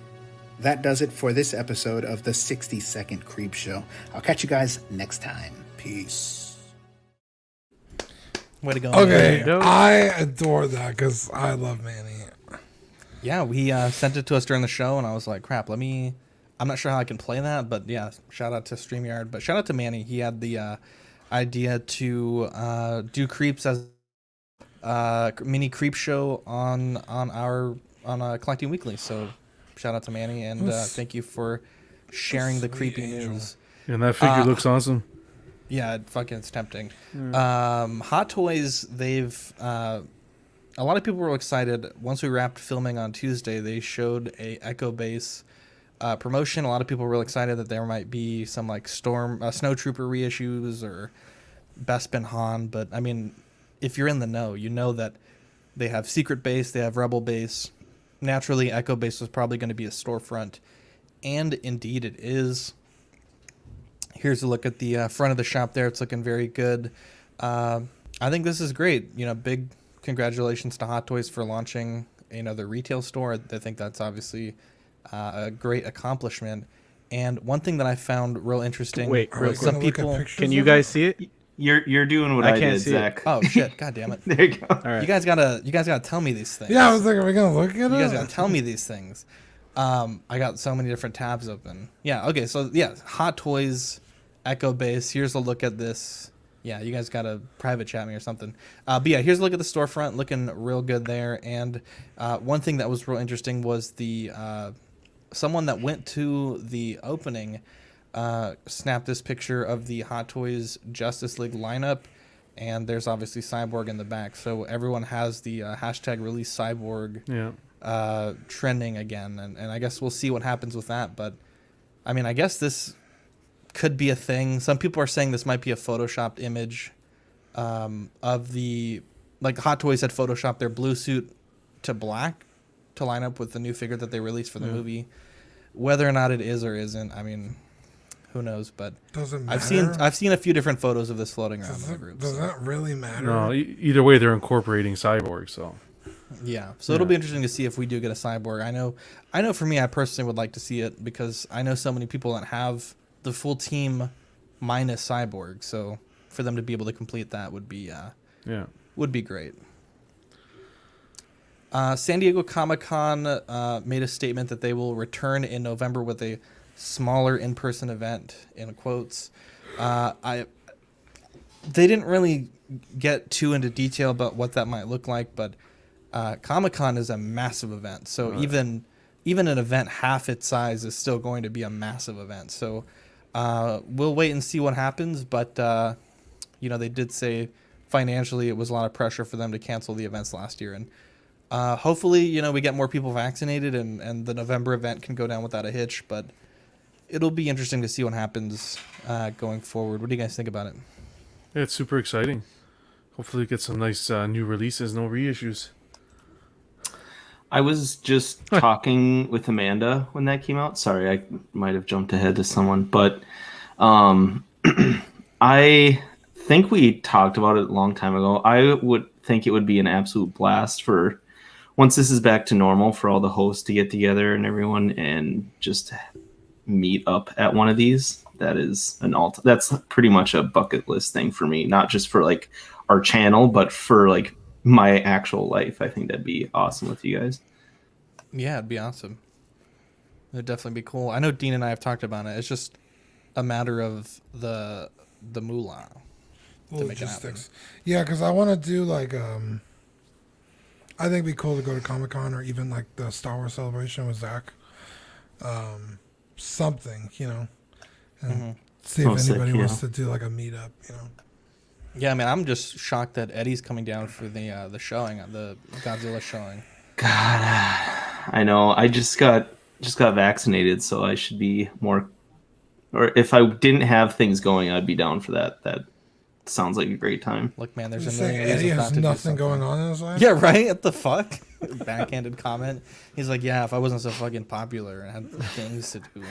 That does it for this episode of the 60-second Creep Show. I'll catch you guys next time. Peace. Way to go. Okay, Manny. I adore that because I love Manny. Yeah, he sent it to us during the show, and I was like, crap, I'm not sure how I can play that, but yeah, shout out to StreamYard. But shout out to Manny. He had the idea to do Creeps as a mini Creep Show on Collecting Weekly. So shout out to Manny, and thank you for sharing the creepy news. And that figure looks awesome. Yeah, it's tempting. Hot Toys, they've... a lot of people were excited. Once we wrapped filming on Tuesday, they showed a Echo Base promotion. A lot of people were really excited that there might be some like Snow Trooper reissues or Bespin Han. But I mean, if you're in the know, you know that they have Secret Base, they have Rebel Base. Naturally, Echo Base was probably going to be a storefront, and indeed it is. Here's a look at the front of the shop there. It's looking very good. I think this is great. Big congratulations to Hot Toys for launching another retail store. I think that's obviously a great accomplishment. And one thing that I found real interesting. Wait, real some quick. people. Can you guys see it? You're doing what I can't did, see Zach. it. Oh shit! God damn it! There you go. All right. You guys gotta tell me these things. Yeah, I was like, are we gonna look at it? You guys gotta tell me these things. I got so many different tabs open. Yeah. Okay. So yeah, Hot Toys, Echo Base. Here's a look at this. Yeah, you guys gotta private chat me or something. But yeah, here's a look at the storefront. Looking real good there. And one thing that was real interesting was the someone that went to the opening snapped this picture of the Hot Toys Justice League lineup. And there's obviously Cyborg in the back. So everyone has the hashtag release Cyborg trending again. And I guess we'll see what happens with that. But, I mean, I guess this could be a thing. Some people are saying this might be a photoshopped image of the... Like, Hot Toys had photoshopped their blue suit to black to line up with the new figure that they released for the movie. Whether or not it is or isn't, I mean... Who knows? But doesn't matter. I've seen a few different photos of this floating around in the group. Does that really matter? No, either way, they're incorporating Cyborg. So yeah, so it'll be interesting to see if we do get a Cyborg. I know. For me, I personally would like to see it because I know so many people that have the full team minus Cyborg. So for them to be able to complete that would be great. San Diego Comic-Con made a statement that they will return in November with a smaller in-person event, in quotes. They didn't really get too into detail about what that might look like, but Comic-Con is a massive event. So even an event half its size is still going to be a massive event. So we'll wait and see what happens, but they did say financially it was a lot of pressure for them to cancel the events last year, and hopefully we get more people vaccinated and the November event can go down without a hitch, but it'll be interesting to see what happens going forward. What do you guys think about it? Yeah, it's super exciting. Hopefully get some nice new releases, no reissues. I was just talking with Amanda when that came out. Sorry, I might have jumped ahead to someone, but I think we talked about it a long time ago. I would think it would be an absolute blast for once this is back to normal for all the hosts to get together and everyone and just meet up at one of these. That is that's pretty much a bucket list thing for me, not just for like our channel, but for like my actual life. I think that'd be awesome with you guys. Yeah, it'd be awesome. It'd definitely be cool. I know Dean and I have talked about it. It's just a matter of the moolah to make it happen. Yeah, because I want to do like I think it'd be cool to go to Comic-Con or even like the Star Wars Celebration with Zach. Something, and see if anybody wants to do like a meetup, Yeah, I mean, I'm just shocked that Eddie's coming down for the showing, the Godzilla showing. God, I know. I just got vaccinated, so I should be more. Or if I didn't have things going, I'd be down for that. That sounds like a great time. Look, man, there's a million Eddie has nothing going on in his life. Yeah, right. What the fuck? Backhanded comment. He's like, yeah, if I wasn't so fucking popular and had things to do,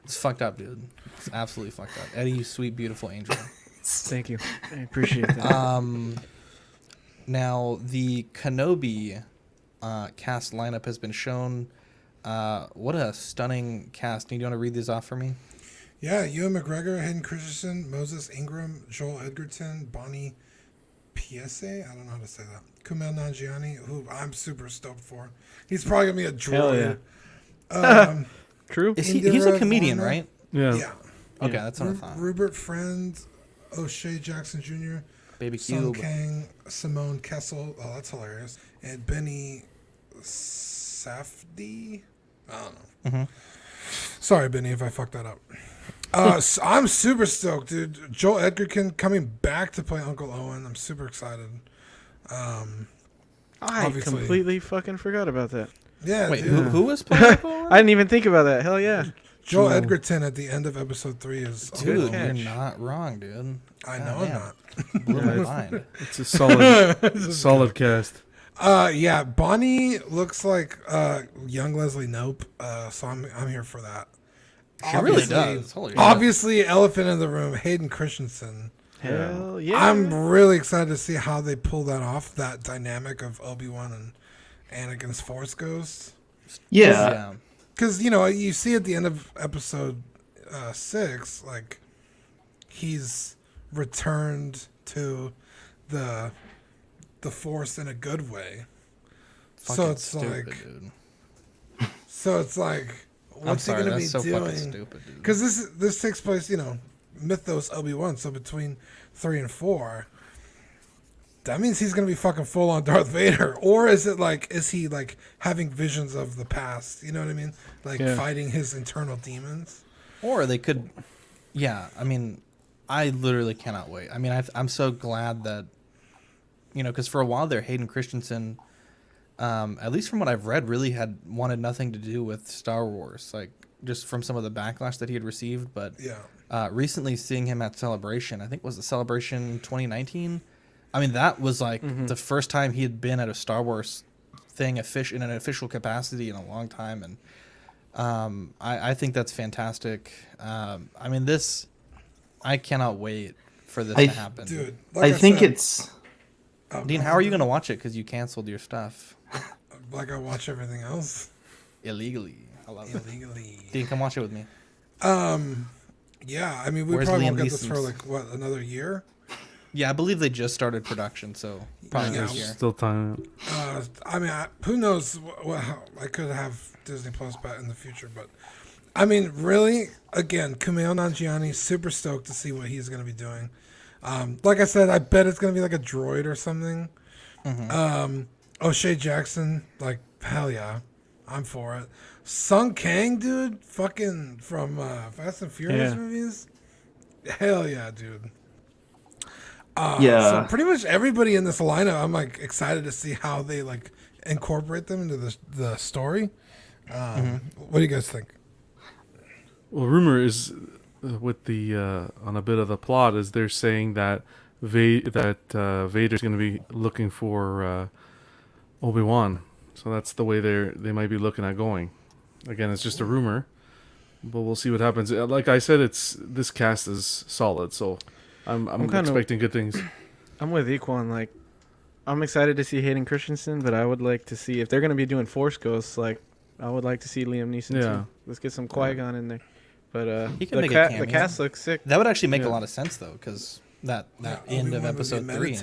it's fucked up, dude. It's absolutely fucked up. Eddie, you sweet, beautiful angel. Thank you. I appreciate that. Now the Kenobi cast lineup has been shown. What a stunning cast. Do you want to read these off for me? Yeah, Ewan McGregor, Hayden Christensen, Moses Ingram, Joel Edgerton, Bonnie Piesse, I don't know how to say that. Kumail Nanjiani, who I'm super stoked for. He's probably gonna be a droid. Hell yeah. True. He's a comedian, Varner. right? Yeah. Okay, that's what I thought. Rupert Friend, O'Shea Jackson Jr., Baby Sun Cube, Kang, Simone Kessel. Oh, that's hilarious. And Benny Safdie. I don't know. Mm-hmm. Sorry, Benny, if I fucked that up. I'm super stoked, dude. Joel Edgerton coming back to play Uncle Owen. I'm super excited. I completely fucking forgot about that. Yeah. Wait, who was playing Uncle Owen? I didn't even think about that. Hell yeah. Joel Edgerton at the end of episode 3 is. Dude, you're not wrong, dude. I know I'm not. Blew my mind. It's a solid cast. Yeah, Bonnie looks like young Leslie Knope, so I'm here for that. She really does. Holy obviously, elephant in the room, Hayden Christensen. Hell yeah. I'm really excited to see how they pull that off, that dynamic of Obi-Wan and Anakin's Force Ghost. Yeah. because you see at the end of episode 6, like he's returned to the Force in a good way. Fucking So it's stupid, like, dude. So it's like, what's he gonna be so doing? Fucking stupid, dude. Because this takes place, Mythos Obi-Wan. So between 3 and 4, that means he's gonna be fucking full on Darth Vader, or is he like having visions of the past? You know what I mean? Like fighting his internal demons. Or they could, yeah. I mean, I literally cannot wait. I mean, I'm so glad that, because for a while there, Hayden Christensen, at least from what I've read, really had wanted nothing to do with Star Wars, like just from some of the backlash that he had received. But recently seeing him at Celebration, I think was the Celebration 2019. I mean, that was like the first time he had been at a Star Wars thing in an official capacity in a long time, and I think that's fantastic. I mean, I cannot wait for this to happen. Dude, I think it's... Dean, how are you going to watch it? Because you canceled your stuff. Like I watch everything else. Illegally. I love it. Illegally. Dean, come watch it with me. Yeah, I mean, we probably won't get this for another year? Yeah, I believe they just started production, so probably next year. Still time. I mean, who knows how I could have Disney Plus back in the future, but I mean, really, again, Kumail Nanjiani, super stoked to see what he's going to be doing. Like I said, I bet it's going to be like a droid or something. O'Shea Jackson, like, hell yeah, I'm for it. Sung Kang, dude, fucking from Fast and Furious movies. Hell yeah, dude. So pretty much everybody in this lineup, I'm like excited to see how they like incorporate them into the story. What do you guys think? Well, rumor is with the on a bit of the plot is they're saying that Vader's going to be looking for Obi-Wan, so that's the way they might be looking at going. Again, it's just a rumor, but we'll see what happens. Like I said, this cast is solid, so I'm expecting good things. I'm with Equan. Like, I'm excited to see Hayden Christensen, but I would like to see if they're going to be doing Force Ghosts. Like, I would like to see Liam Neeson too. Let's get some Qui-Gon in there. But he can make a cameo. The cast looks sick. That would actually make a lot of sense though, because that end of episode 3.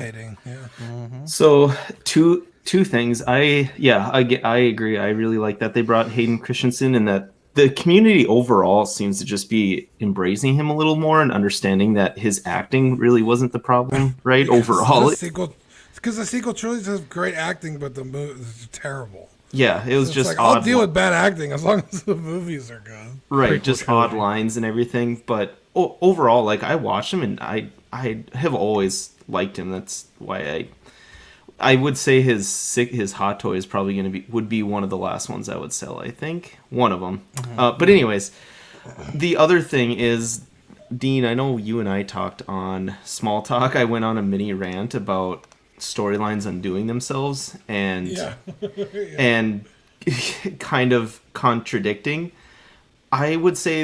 So two things. I agree. I really like that they brought Hayden Christensen, and that the community overall seems to just be embracing him a little more and understanding that his acting really wasn't the problem, right? Overall, because the sequel trilogy has great acting, but the movie is terrible. Yeah, it was just like, odd. I'll deal with bad acting as long as the movies are good. Right, just odd lines and everything. But overall, like, I watched him and I have always liked him. That's why I would say his Hot Toy is probably would be one of the last ones I would sell. I think one of them. But anyways, the other thing is, Dean, I know you and I talked on Small Talk. I went on a mini rant about storylines undoing themselves and and kind of contradicting. I would say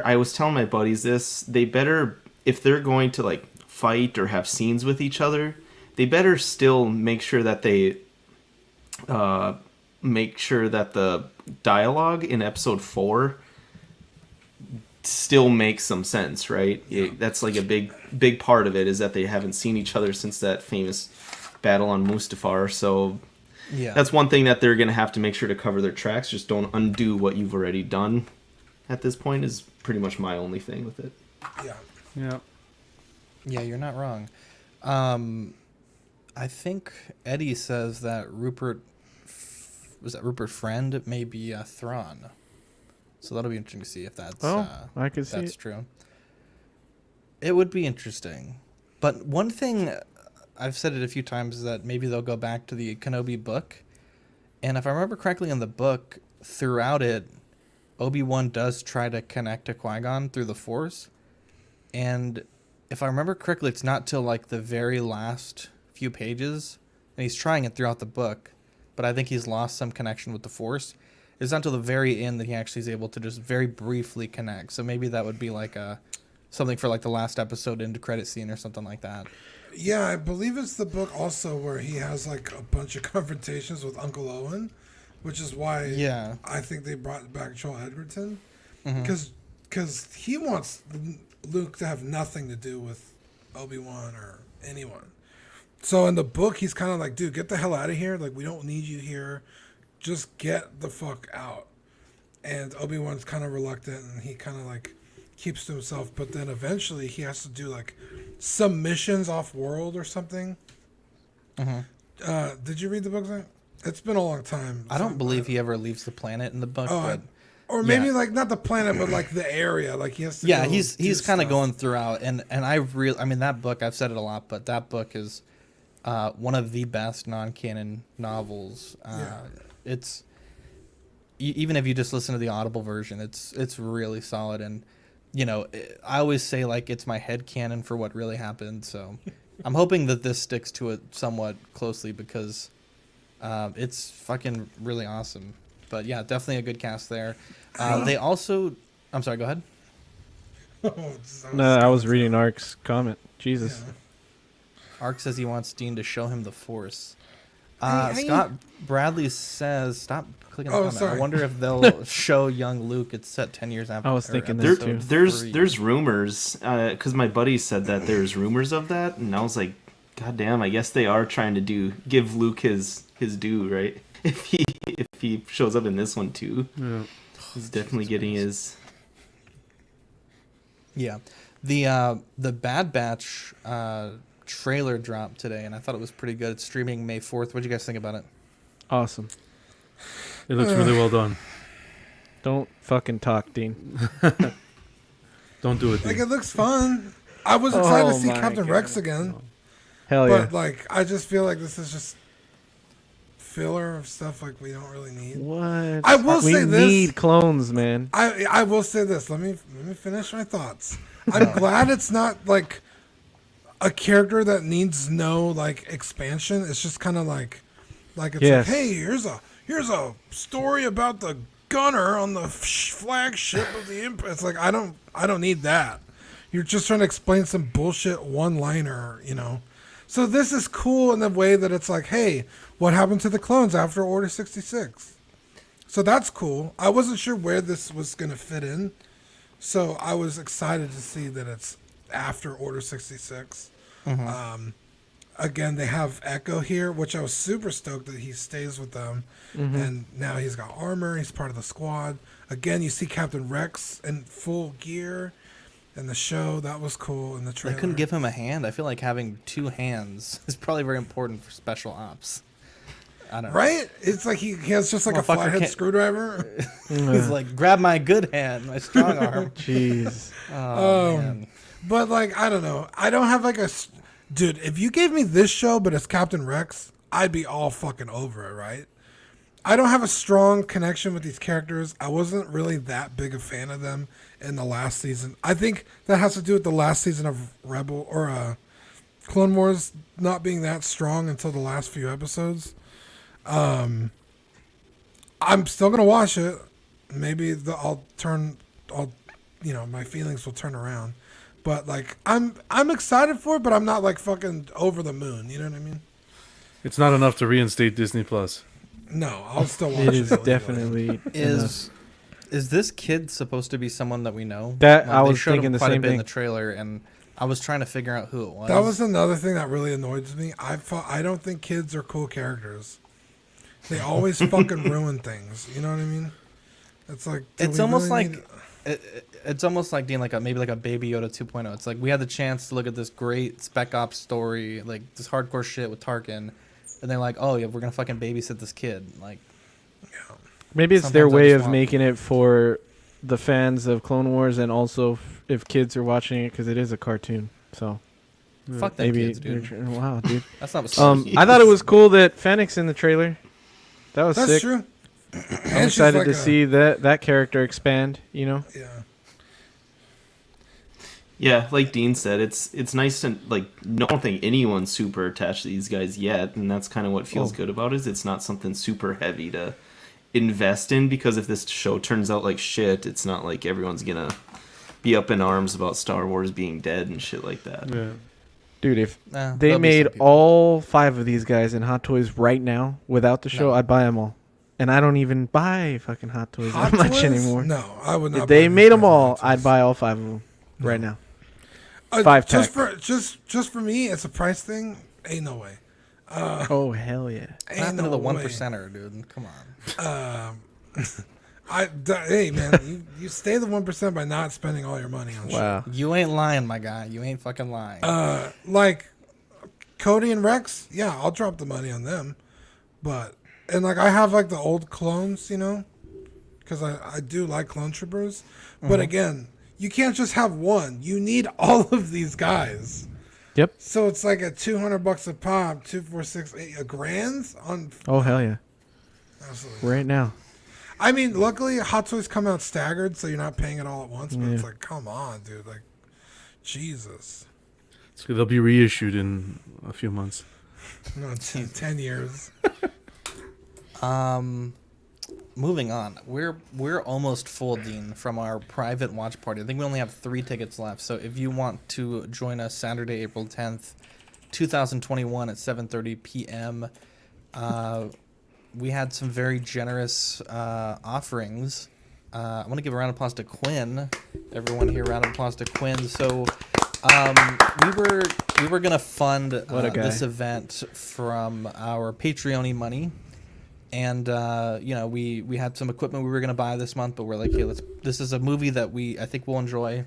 I was telling my buddies this, they better, if they're going to like fight or have scenes with each other, they better still make sure that the dialogue in episode 4 still makes some sense, right? That's like a big part of it, is that they haven't seen each other since that famous battle on Mustafar. So that's one thing that they're going to have to make sure to cover their tracks. Just don't undo what you've already done at this point, is pretty much my only thing with it. Yeah, you're not wrong. I think Eddie says that Rupert Friend may be Thrawn. So that'll be interesting to see if that's I could see that's true. It would be interesting. But one thing, I've said it a few times, is that maybe they'll go back to the Kenobi book. And if I remember correctly in the book, throughout it, Obi-Wan does try to connect to Qui-Gon through the Force. And if I remember correctly, it's not till like the very last few pages, and he's trying it throughout the book, but I think he's lost some connection with the Force. It's not until the very end that he actually is able to just very briefly connect. So maybe that would be like something for like the last episode into credit scene or something like that. Yeah, I believe it's the book also where he has like a bunch of confrontations with Uncle Owen which is why I think they brought back Joel Edgerton, because he wants Luke to have nothing to do with Obi-Wan or anyone. So in the book, he's kind of like, dude, get the hell out of here. Like, we don't need you here. Just get the fuck out. And Obi-Wan's kind of reluctant, and he kind of like keeps to himself. But then eventually he has to do like some missions off-world or something. Did you read the book, Zach? It's been a long time. I don't believe he ever leaves the planet in the book. Or maybe like not the planet, but like the area. Like he has to. Yeah, he's kind of going throughout, and I mean that book. I've said it a lot, but that book is one of the best non-canon novels. It's even if you just listen to the Audible version, it's really solid. And I always say like it's my head canon for what really happened. So I'm hoping that this sticks to it somewhat closely because it's fucking really awesome. But yeah, definitely a good cast there. They also, I'm sorry, go ahead. No, I was reading Ark's comment. Jesus. Yeah. Ark says he wants Dean to show him the Force. Scott Bradley says, stop clicking the comment. Sorry. I wonder if they'll show young Luke. It's set 10 years after. I was thinking that too. There's rumors, because my buddy said that there's rumors of that, and I was like, God damn, I guess they are trying to give Luke his due, right? If he shows up in this one too, he's definitely getting his. Yeah, the Bad Batch trailer dropped today, and I thought it was pretty good. It's streaming May 4th. What do you guys think about it? Awesome. It looks really well done. Don't fucking talk, Dean. Don't do it, Dean. Like, it looks fun. I was excited to see Captain Rex again. Hell yeah. But like, I just feel like this is just filler of stuff like we don't really need. What? I will say this. We need clones, man. I will say this. Let me finish my thoughts. I'm glad it's not like a character that needs no like expansion. It's just kind of like it's like, hey, here's a story about the gunner on the flagship of the Empire. It's like I don't need that. You're just trying to explain some bullshit one-liner, So this is cool in the way that it's like, hey, what happened to the clones after Order 66? So that's cool. I wasn't sure where this was going to fit in. So I was excited to see that it's after Order 66. Again, they have Echo here, which I was super stoked that he stays with them. And now he's got armor. He's part of the squad. Again, you see Captain Rex in full gear. In the show, that was cool. In the trailer, they couldn't give him a hand. I feel like having two hands is probably very important for special ops. I don't know. Right? It's like he has just like a flathead screwdriver. He's like, grab my good hand, my strong arm. Jeez. Oh, man. But like, I don't know. I don't have like dude, if you gave me this show, but it's Captain Rex, I'd be all fucking over it, right? I don't have a strong connection with these characters. I wasn't really that big a fan of them in the last season. I think that has to do with the last season of Rebel or Clone Wars not being that strong until the last few episodes. I'm still gonna watch it. Maybe my feelings will turn around. But like I'm excited for it, but I'm not like fucking over the moon. You know what I mean? It's not enough to reinstate Disney Plus. No, I'll still watch it. It is definitely is this kid supposed to be someone that we know? That I was thinking the same thing in the trailer, and I was trying to figure out who it was. That was another thing that really annoys me. I don't think kids are cool characters. They always fucking ruin things. You know what I mean? It's like it's almost like it's almost like Dean, maybe like a Baby Yoda 2.0. It's like we had the chance to look at this great Spec Ops story, like this hardcore shit with Tarkin. And they're like, oh, yeah, we're going to fucking babysit this kid. Like, maybe it's their way of making it for the fans of Clone Wars and also if kids are watching it because it is a cartoon. So, fuck them kids, dude. Wow, dude. That's not what's I thought it was cool that Fennec's in the trailer. That's sick. That's true. I'm excited to see that character expand, Yeah. Yeah, like Dean said, it's nice to I don't think anyone's super attached to these guys yet, and that's kind of what feels good about it. Is it's not something super heavy to invest in, because if this show turns out like shit, it's not like everyone's gonna be up in arms about Star Wars being dead and shit like that. Yeah. Dude, if they made all 5 of these guys in Hot Toys right now without the show, I'd buy them all. And I don't even buy fucking Hot Toys Hot that much Toys? anymore. No, I would not. If they buy made them these all, Hot Toys. I'd buy all 5 of them right now. 5 just packs. just for me, it's a price thing. Ain't no way. Oh hell yeah! What happened to the 1%er, dude? Come on. Hey man, you stay the 1% by not spending all your money on shit. You ain't lying, my guy. You ain't fucking lying. Like Cody and Rex, yeah, I'll drop the money on them. And like I have like the old clones, you know, because I do like Clone Troopers. But again, you can't just have one. You need all of these guys. Yep. So it's like at $200 a pop, 2, 4, 6, 8, a grand on. Oh hell yeah! Absolutely. Right now. I mean, luckily Hot Toys come out staggered, so you're not paying it all at once. But it's like, come on, dude, like, Jesus. So they'll be reissued in a few months. No, 10 years. Moving on, we're almost full, Dean, from our private watch party. I think we only have 3 tickets left. So if you want to join us Saturday, April 10th, 2021 at 7:30 p.m., we had some very generous offerings. I want to give a round of applause to Quinn. Everyone here, round of applause to Quinn. So we were gonna fund this event from our Patreon money. And we had some equipment we were gonna buy this month, but we're like, hey, this is a movie that I think we'll enjoy.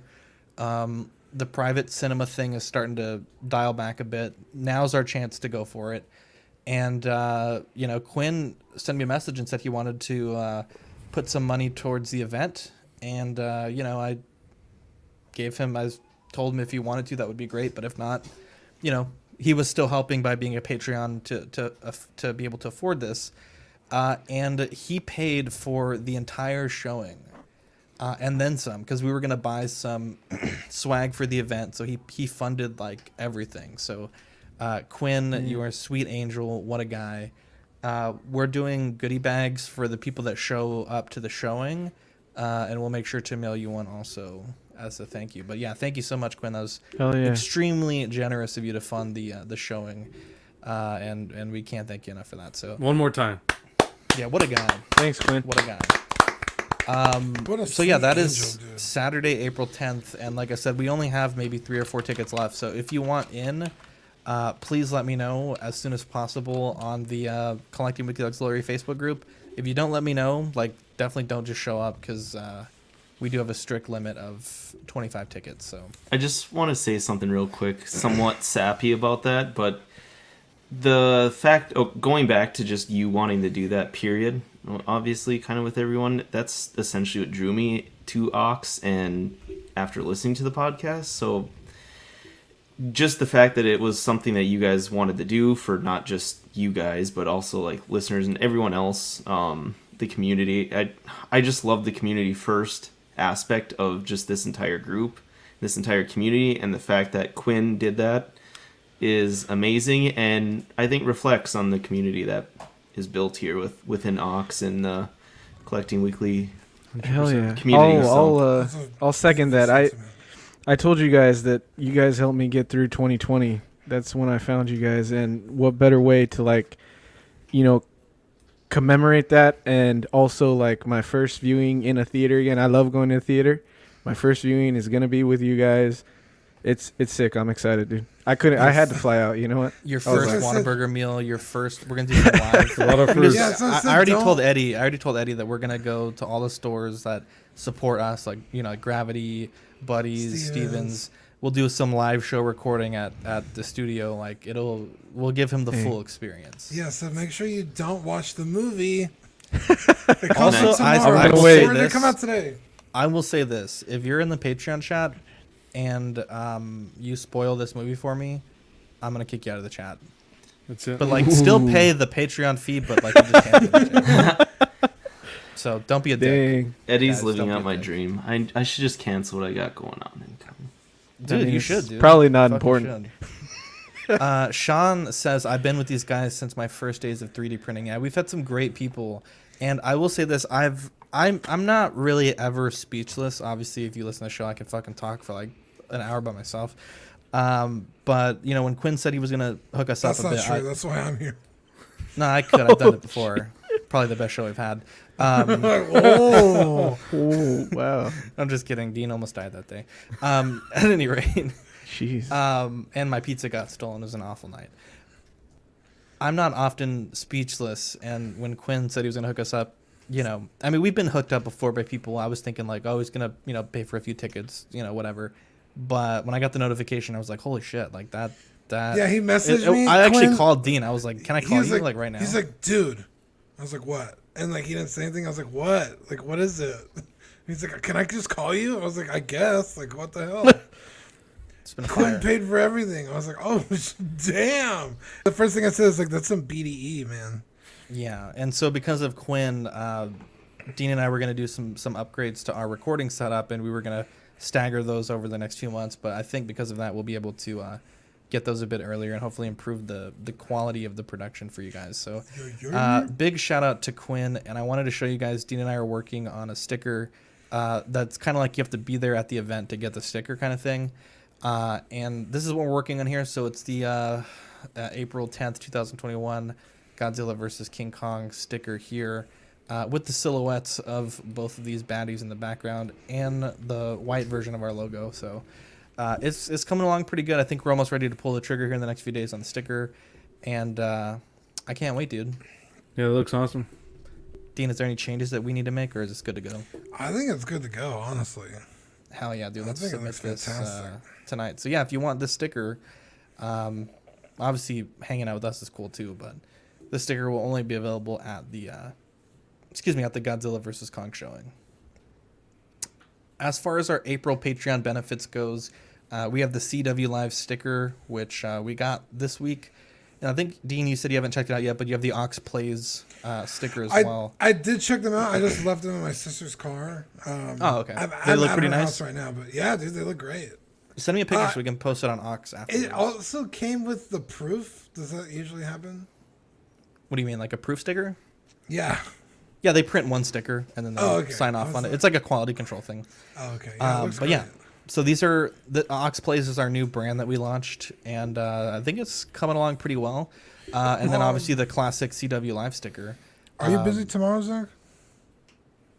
The private cinema thing is starting to dial back a bit. Now's our chance to go for it. And Quinn sent me a message and said he wanted to put some money towards the event. And I told him if he wanted to, that would be great. But if not, he was still helping by being a Patreon to be able to afford this. And he paid for the entire showing, and then some, because we were gonna buy some swag for the event. So he funded like everything. So Quinn, you are a sweet angel. What a guy. We're doing goodie bags for the people that show up to the showing, and we'll make sure to mail you one also as a thank you. But yeah, thank you so much, Quinn. That was extremely generous of you to fund the showing, and we can't thank you enough for that. So one more time. Yeah, what a guy. Thanks, Quinn. What a guy. So yeah, that is Saturday, April 10th, and like I said, we only have maybe 3 or 4 tickets left. So if you want in, please let me know as soon as possible on the Collecting Weekly Auxiliary Facebook group. If you don't let me know, like, definitely don't just show up, because we do have a strict limit of 25 tickets. So I just want to say something real quick, somewhat sappy about that, but the fact, going back to just you wanting to do that period, obviously kind of with everyone, that's essentially what drew me to Ox and after listening to the podcast. So just the fact that it was something that you guys wanted to do for not just you guys, but also like listeners and everyone else, the community. I just love the community first aspect of just this entire group, this entire community, and the fact that Quinn did that is amazing, and I think reflects on the community that is built here within Ox and the Collecting Weekly Hell yeah. community. I'll second that. I told you guys that you guys helped me get through 2020. That's when I found you guys, and what better way to commemorate that, and also like my first viewing in a theater again. I love going to the theater. My first viewing is gonna be with you guys. It's sick. I'm excited, dude. I had to fly out. You know what? Your first Whataburger meal. We're gonna do some live. A lot of firsts. Yeah, I already told Eddie that we're gonna go to all the stores that support us, like Gravity, Buddies, Stevens. We'll do some live show recording at the studio. Like we'll give him the full experience. Yeah, so make sure you don't watch the movie. Also, I will say this. Come out today. I will say this: if you're in the Patreon chat and you spoil this movie for me, I'm gonna kick you out of the chat. That's it. But still pay the Patreon fee, but you just can't. So don't be a dick. Eddie's Guys, living out my dream. I should just cancel what I got going on and come. Dude, you should. Dude. Probably not important. Sean says, I've been with these guys since my first days of 3D printing. Yeah, we've had some great people, and I will say this: I'm not really ever speechless. Obviously, if you listen to the show, I can fucking talk for like an hour by myself. But when Quinn said he was gonna hook us up a bit, that's not true. That's why I'm here. No, I could. I've done it before. Probably the best show we've had. Oh, wow. I'm just kidding. Dean almost died that day. At any rate. Jeez. And my pizza got stolen. It was an awful night. I'm not often speechless, and when Quinn said he was going to hook us up, I mean, we've been hooked up before by people. I was thinking like, oh, he's going to, pay for a few tickets, whatever. But when I got the notification, I was like, holy shit, like that. Yeah, he messaged me. I actually Quinn, called Dean. I was like, can I call you like right now? He's like, dude. I was like, what? And like, he didn't say anything. I was like, what? Like, what is it? He's like, can I just call you? I was like, I guess. Like, what the hell? Quinn paid for everything. I was like, oh, damn. The first thing I said is like, that's some BDE, man. Yeah, and so because of Quinn, Dean and I were going to do some upgrades to our recording setup, and we were going to stagger those over the next few months. But I think because of that, we'll be able to get those a bit earlier and hopefully improve the quality of the production for you guys. So big shout out to Quinn. And I wanted to show you guys, Dean and I are working on a sticker that's kind of like you have to be there at the event to get the sticker kind of thing. And this is what we're working on here. So it's the April 10th, 2021 Godzilla versus King Kong sticker here with the silhouettes of both of these baddies in the background and the white version of our logo. So it's coming along pretty good. I think we're almost ready to pull the trigger here in the next few days on the sticker. And I can't wait, dude. Yeah, it looks awesome. Dean, is there any changes that we need to make, or is this good to go? I think it's good to go, honestly. Hell yeah, dude. Let's submit this tonight. So yeah, if you want this sticker, obviously hanging out with us is cool too, but the sticker will only be available at the at the Godzilla vs. Kong showing. As far as our April Patreon benefits goes, we have the CW Live sticker, which we got this week. And I think, Dean, you said you haven't checked it out yet, but you have the Ox Plays sticker as well. I did check them out. I just left them in my sister's car. Okay. They look pretty nice house right now, but yeah, dude, they look great. Send me a picture so we can post it on Ox afterwards. It also came with the proof. Does that usually happen? What do you mean, like a proof sticker? Yeah. Yeah, they print one sticker and then they sign off on it. It's like a quality control thing. Oh, okay. Yeah, but great. Yeah, so these are the Ox Plays is our new brand that we launched, and I think it's coming along pretty well. And then obviously the classic CW Live sticker. Are you busy tomorrow, Zach?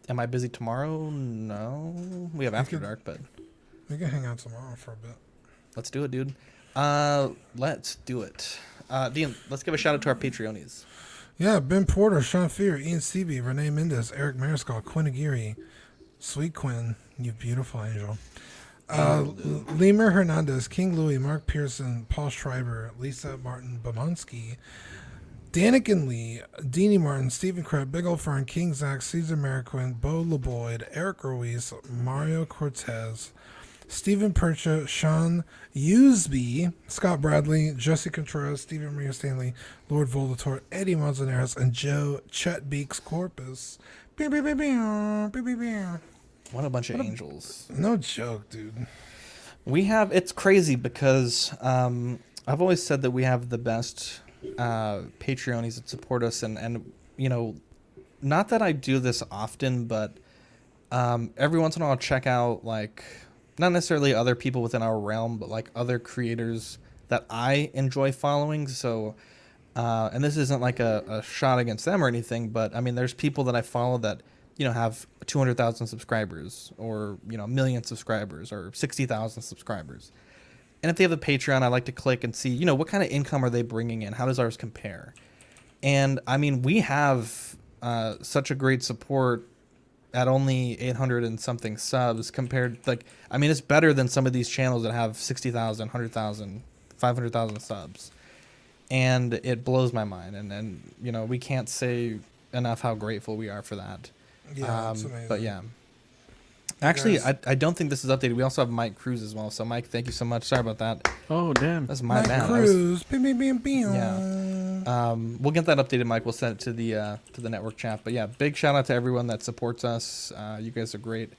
Am I busy tomorrow? No, we have After Dark, but we can hang out tomorrow for a bit. Let's do it, dude. Let's do it. Dean, let's give a shout out to our Patreonies. Yeah, Ben Porter, Sean Fear, Ian Seabee, Renee Mendez, Eric Mariscal, Quinn Aguirre, Sweet Quinn, you beautiful angel. Lemur Hernandez, King Louie, Mark Pearson, Paul Schreiber, Lisa Martin Bomonsky, Daniken Lee, Deanie Martin, Stephen Crab, Big Ol' Fern, King Zach, Caesar Mariquin, Bo LeBoyd, Eric Ruiz, Mario Cortez, Stephen Percha, Sean Usby, Scott Bradley, Jesse Contreras, Stephen Maria Stanley, Lord Volator, Eddie Manzanares, and Joe Chet Beeks Corpus. What a bunch of angels. No joke, dude. It's crazy because I've always said that we have the best Patreonies that support us, and not that I do this often, but every once in a while I'll check out like not necessarily other people within our realm, but like other creators that I enjoy following. So, and this isn't like a shot against them or anything, but I mean, there's people that I follow that, have 200,000 subscribers or, 1 million subscribers or 60,000 subscribers. And if they have a Patreon, I like to click and see, what kind of income are they bringing in? How does ours compare? And I mean, we have such a great support at only 800 and something subs compared, it's better than some of these channels that have 60,000, 100,000, 500,000 subs. And it blows my mind. And we can't say enough how grateful we are for that. Yeah, it's amazing. But yeah. Actually, I don't think this is updated. We also have Mike Cruz as well. So Mike, thank you so much. Sorry about that. Oh, damn. That's my bad. Cruz. Yeah. We'll get that updated, Mike. We'll send it to the network chat. But yeah, big shout out to everyone that supports us. You guys are great.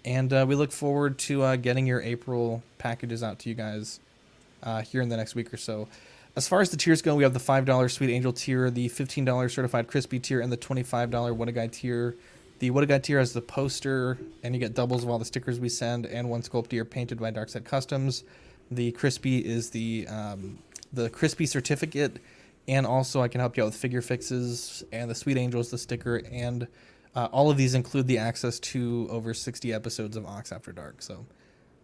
And we look forward to getting your April packages out to you guys here in the next week or so. As far as the tiers go, we have the $5 Sweet Angel tier, the $15 Certified Crispy tier, and the $25 What a Guy tier. The What a Guy tier has the poster, and you get doubles of all the stickers we send, and one Sculpteer painted by Darkside Customs. The Crispy is the Crispy certificate And also I can help you out with figure fixes and the Sweet Angels, the sticker, and all of these include the access to over 60 episodes of Ox After Dark. So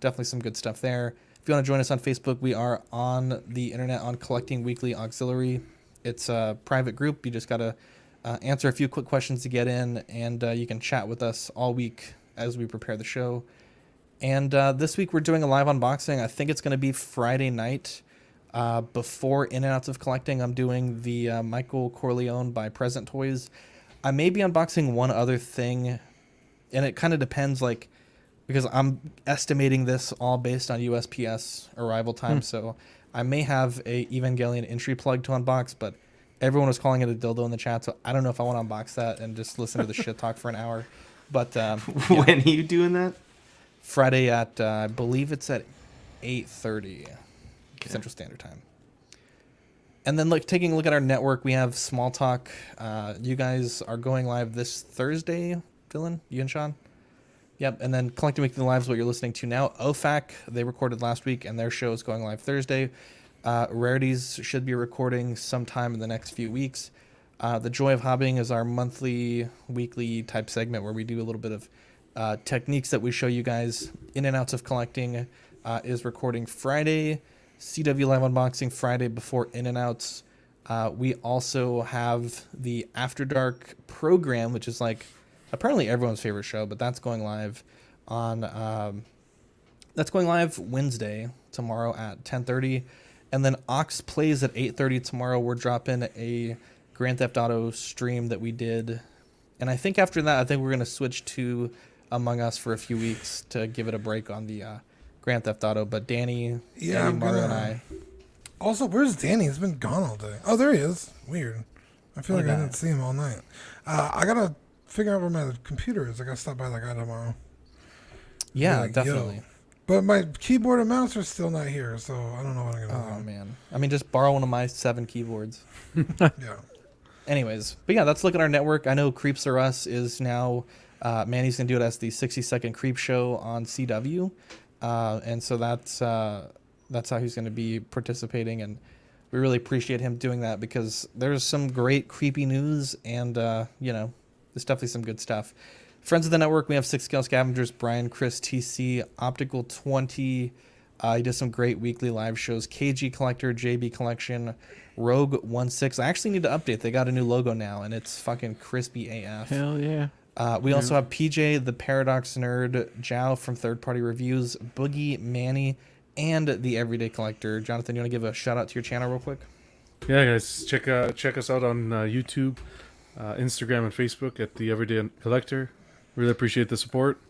definitely some good stuff there. If you want to join us on Facebook, we are on the internet on Collecting Weekly Auxiliary. It's a private group. You just got to answer a few quick questions to get in, and you can chat with us all week as we prepare the show. And this week we're doing a live unboxing. I think it's going to be Friday night before In and Outs of Collecting. I'm doing the Michael Corleone by Present Toys. I may be unboxing one other thing, and it kind of depends, like, because I'm estimating this all based on USPS arrival time, so I may have a Evangelion entry plug to unbox, but everyone was calling it a dildo in the chat, so I don't know if I want to unbox that and just listen to the shit talk for an hour. But when are you doing that? Friday at I believe it's at 8:30 Central Standard Time. And then taking a look at our network, we have Small Talk. You guys are going live this Thursday, Dylan, you and Sean. Yep, and then Collecting Weekly Live is what you're listening to now. OFAC, they recorded last week, and their show is going live Thursday. Rarities should be recording sometime in the next few weeks. The Joy of Hobbying is our monthly, weekly type segment where we do a little bit of techniques that we show you guys. In and Outs of Collecting is recording Friday. CW Live Unboxing Friday before In and Outs. We also have the After Dark program, which is like apparently everyone's favorite show, but that's going live on Wednesday, tomorrow at 10:30. And then Ox Plays at 8:30 tomorrow. We're dropping a Grand Theft Auto stream that we did. And I think after that, I think we're going to switch to Among Us for a few weeks to give it a break on the Grand Theft Auto. But Danny, Mario, and I. Also, where's Danny? He's been gone all day. Oh, there he is. Weird. I feel like I didn't see him all night. I got to figure out where my computer is. I got to stop by that guy tomorrow. Yeah, definitely. Yo. But my keyboard and mouse are still not here, so I don't know what I'm going to do. Oh, man. I mean, just borrow one of my 7 keyboards. Yeah. Anyways, but yeah, let's look at our network. I know Creeps Are Us is now, Manny's going to do it as the 60-second Creep Show on CW. And so that's how he's going to be participating. And we really appreciate him doing that because there's some great creepy news and, there's definitely some good stuff. Friends of the network, we have 6 Scale Scavengers, Brian, Chris, TC, Optical 20. He does some great weekly live shows. KG Collector, JB Collection, Rogue 16. I actually need to update. They got a new logo now, and it's fucking crispy AF. Hell yeah. We also have PJ, the Paradox Nerd, Jao from Third Party Reviews, Boogie, Manny, and the Everyday Collector. Jonathan, you want to give a shout out to your channel real quick? Yeah, guys, check us out on YouTube, Instagram, and Facebook at the Everyday Collector. Really appreciate the support.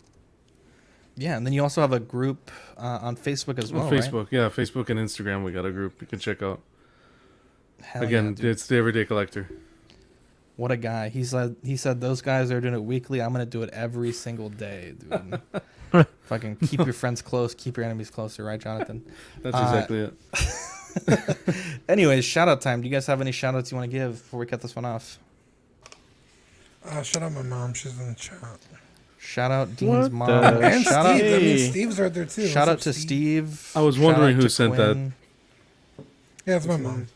Yeah, and then you also have a group on Facebook as well, Facebook, right? yeah, Facebook and Instagram. We got a group you can check out. Hell Again, yeah, it's the Everyday Collector. What a guy. He said those guys are doing it weekly. I'm going to do it every single day, dude. Fucking keep your friends close, keep your enemies closer, right, Jonathan? That's exactly it. Anyways, shout out time. Do you guys have any shout outs you want to give before we cut this one off? Shout out my mom. She's in the chat. Shout out Dean's mom. And shout Steve. Out, I mean, Steve's right there too. Shout out to Steve. I was wondering who sent that. Yeah, it's my mom.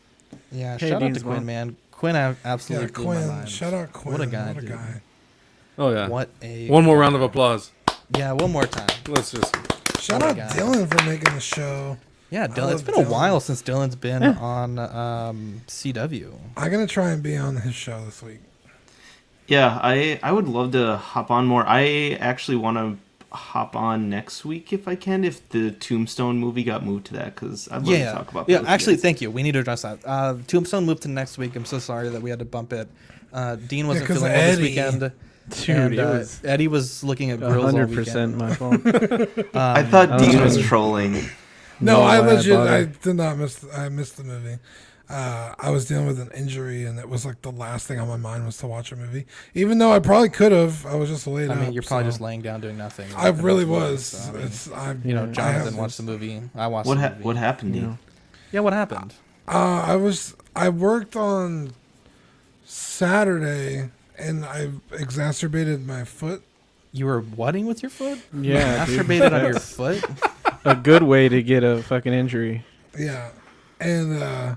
Yeah, shout out to Quinn, man. Quinn absolutely blew my mind. Shout out Quinn. What a guy, What a dude. guy. Oh yeah. One more round of applause. Yeah, one more time. Let's just shout out Dylan for making the show. Yeah, Dylan. It's been a while since Dylan's been on CW. I'm gonna try and be on his show this week. Yeah, I would love to hop on more. I actually want to hop on next week if I can, if the Tombstone movie got moved to that, because I'd love to talk about that. Yeah, actually, thank you. We need to address that. Tombstone moved to next week. I'm so sorry that we had to bump it. Dean wasn't feeling well this weekend. Dude, and, Eddie was looking at grills all weekend. 100% my fault. I thought Dean was trolling. No, I did not miss. I missed the movie. I was dealing with an injury, and it was like the last thing on my mind was to watch a movie. Even though I probably could have, I was just laid out. I mean, you're probably just laying down doing nothing. I really was. So, I mean, Jonathan watched the movie. I watched the movie. What happened, Dean? Yeah, what happened? I worked on Saturday, and I exacerbated my foot. You were whatting with your foot? Yeah, masturbated on your foot. A good way to get a fucking injury. Yeah, and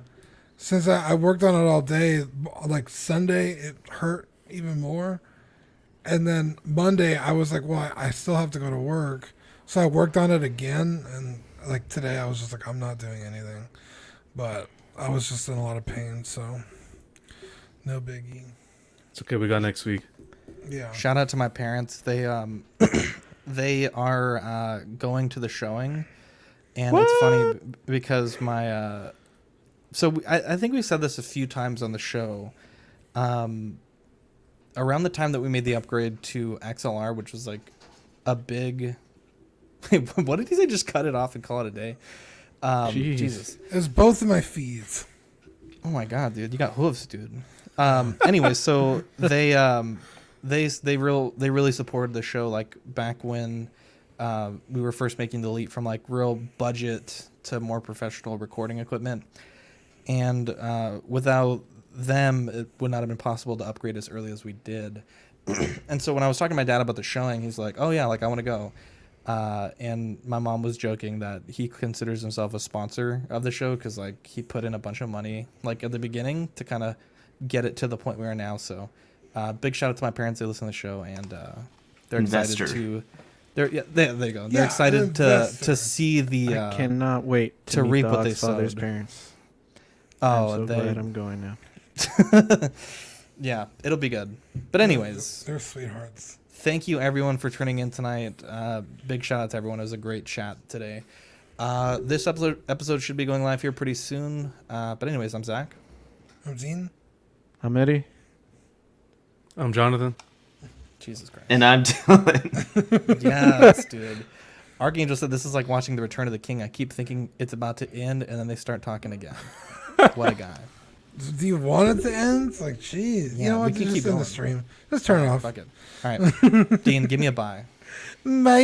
since I worked on it all day, like Sunday, it hurt even more. And then Monday, I was like, well, I still have to go to work. So I worked on it again. And like today, I was just like, I'm not doing anything. But I was just in a lot of pain. So no biggie. It's okay. We got next week. Yeah. Shout out to my parents. They they are going to the showing. And it's funny because my... I think we said this a few times on the show. Around the time that we made the upgrade to XLR, which was like a big... What did he say? Just cut it off and call it a day? Jesus. It was both of my feeds. Oh my God, dude. You got hooves, dude. Anyway, so they really supported the show, like back when we were first making the leap from like real budget to more professional recording equipment. And without them, it would not have been possible to upgrade as early as we did. And so when I was talking to my dad about the showing, he's like, oh yeah, like I want to go. And my mom was joking that he considers himself a sponsor of the show because like he put in a bunch of money like at the beginning to kind of get it to the point we are now. So big shout out to my parents. They listen to the show and they're excited to... there you go. They're excited to see the... I cannot wait to reap what they sowed. sowed. Parents. Oh, I'm so glad I'm going now. Yeah, it'll be good. But anyways, they're sweethearts. Thank you everyone for tuning in tonight. Big shout out to everyone. It was a great chat today. This episode should be going live here pretty soon. But anyways, I'm Zach. I'm Zine. I'm Eddie. I'm Jonathan. Jesus Christ. And I'm Dylan. Yes, dude. Archangel said this is like watching The Return of the King. I keep thinking it's about to end, and then they start talking again. What a guy. Do you want it to end? It's like, jeez. Yeah, you know what? we can Just keep end going. the stream. Just turn it off. Fuck it. All right. Dean, give me a bye. Bye.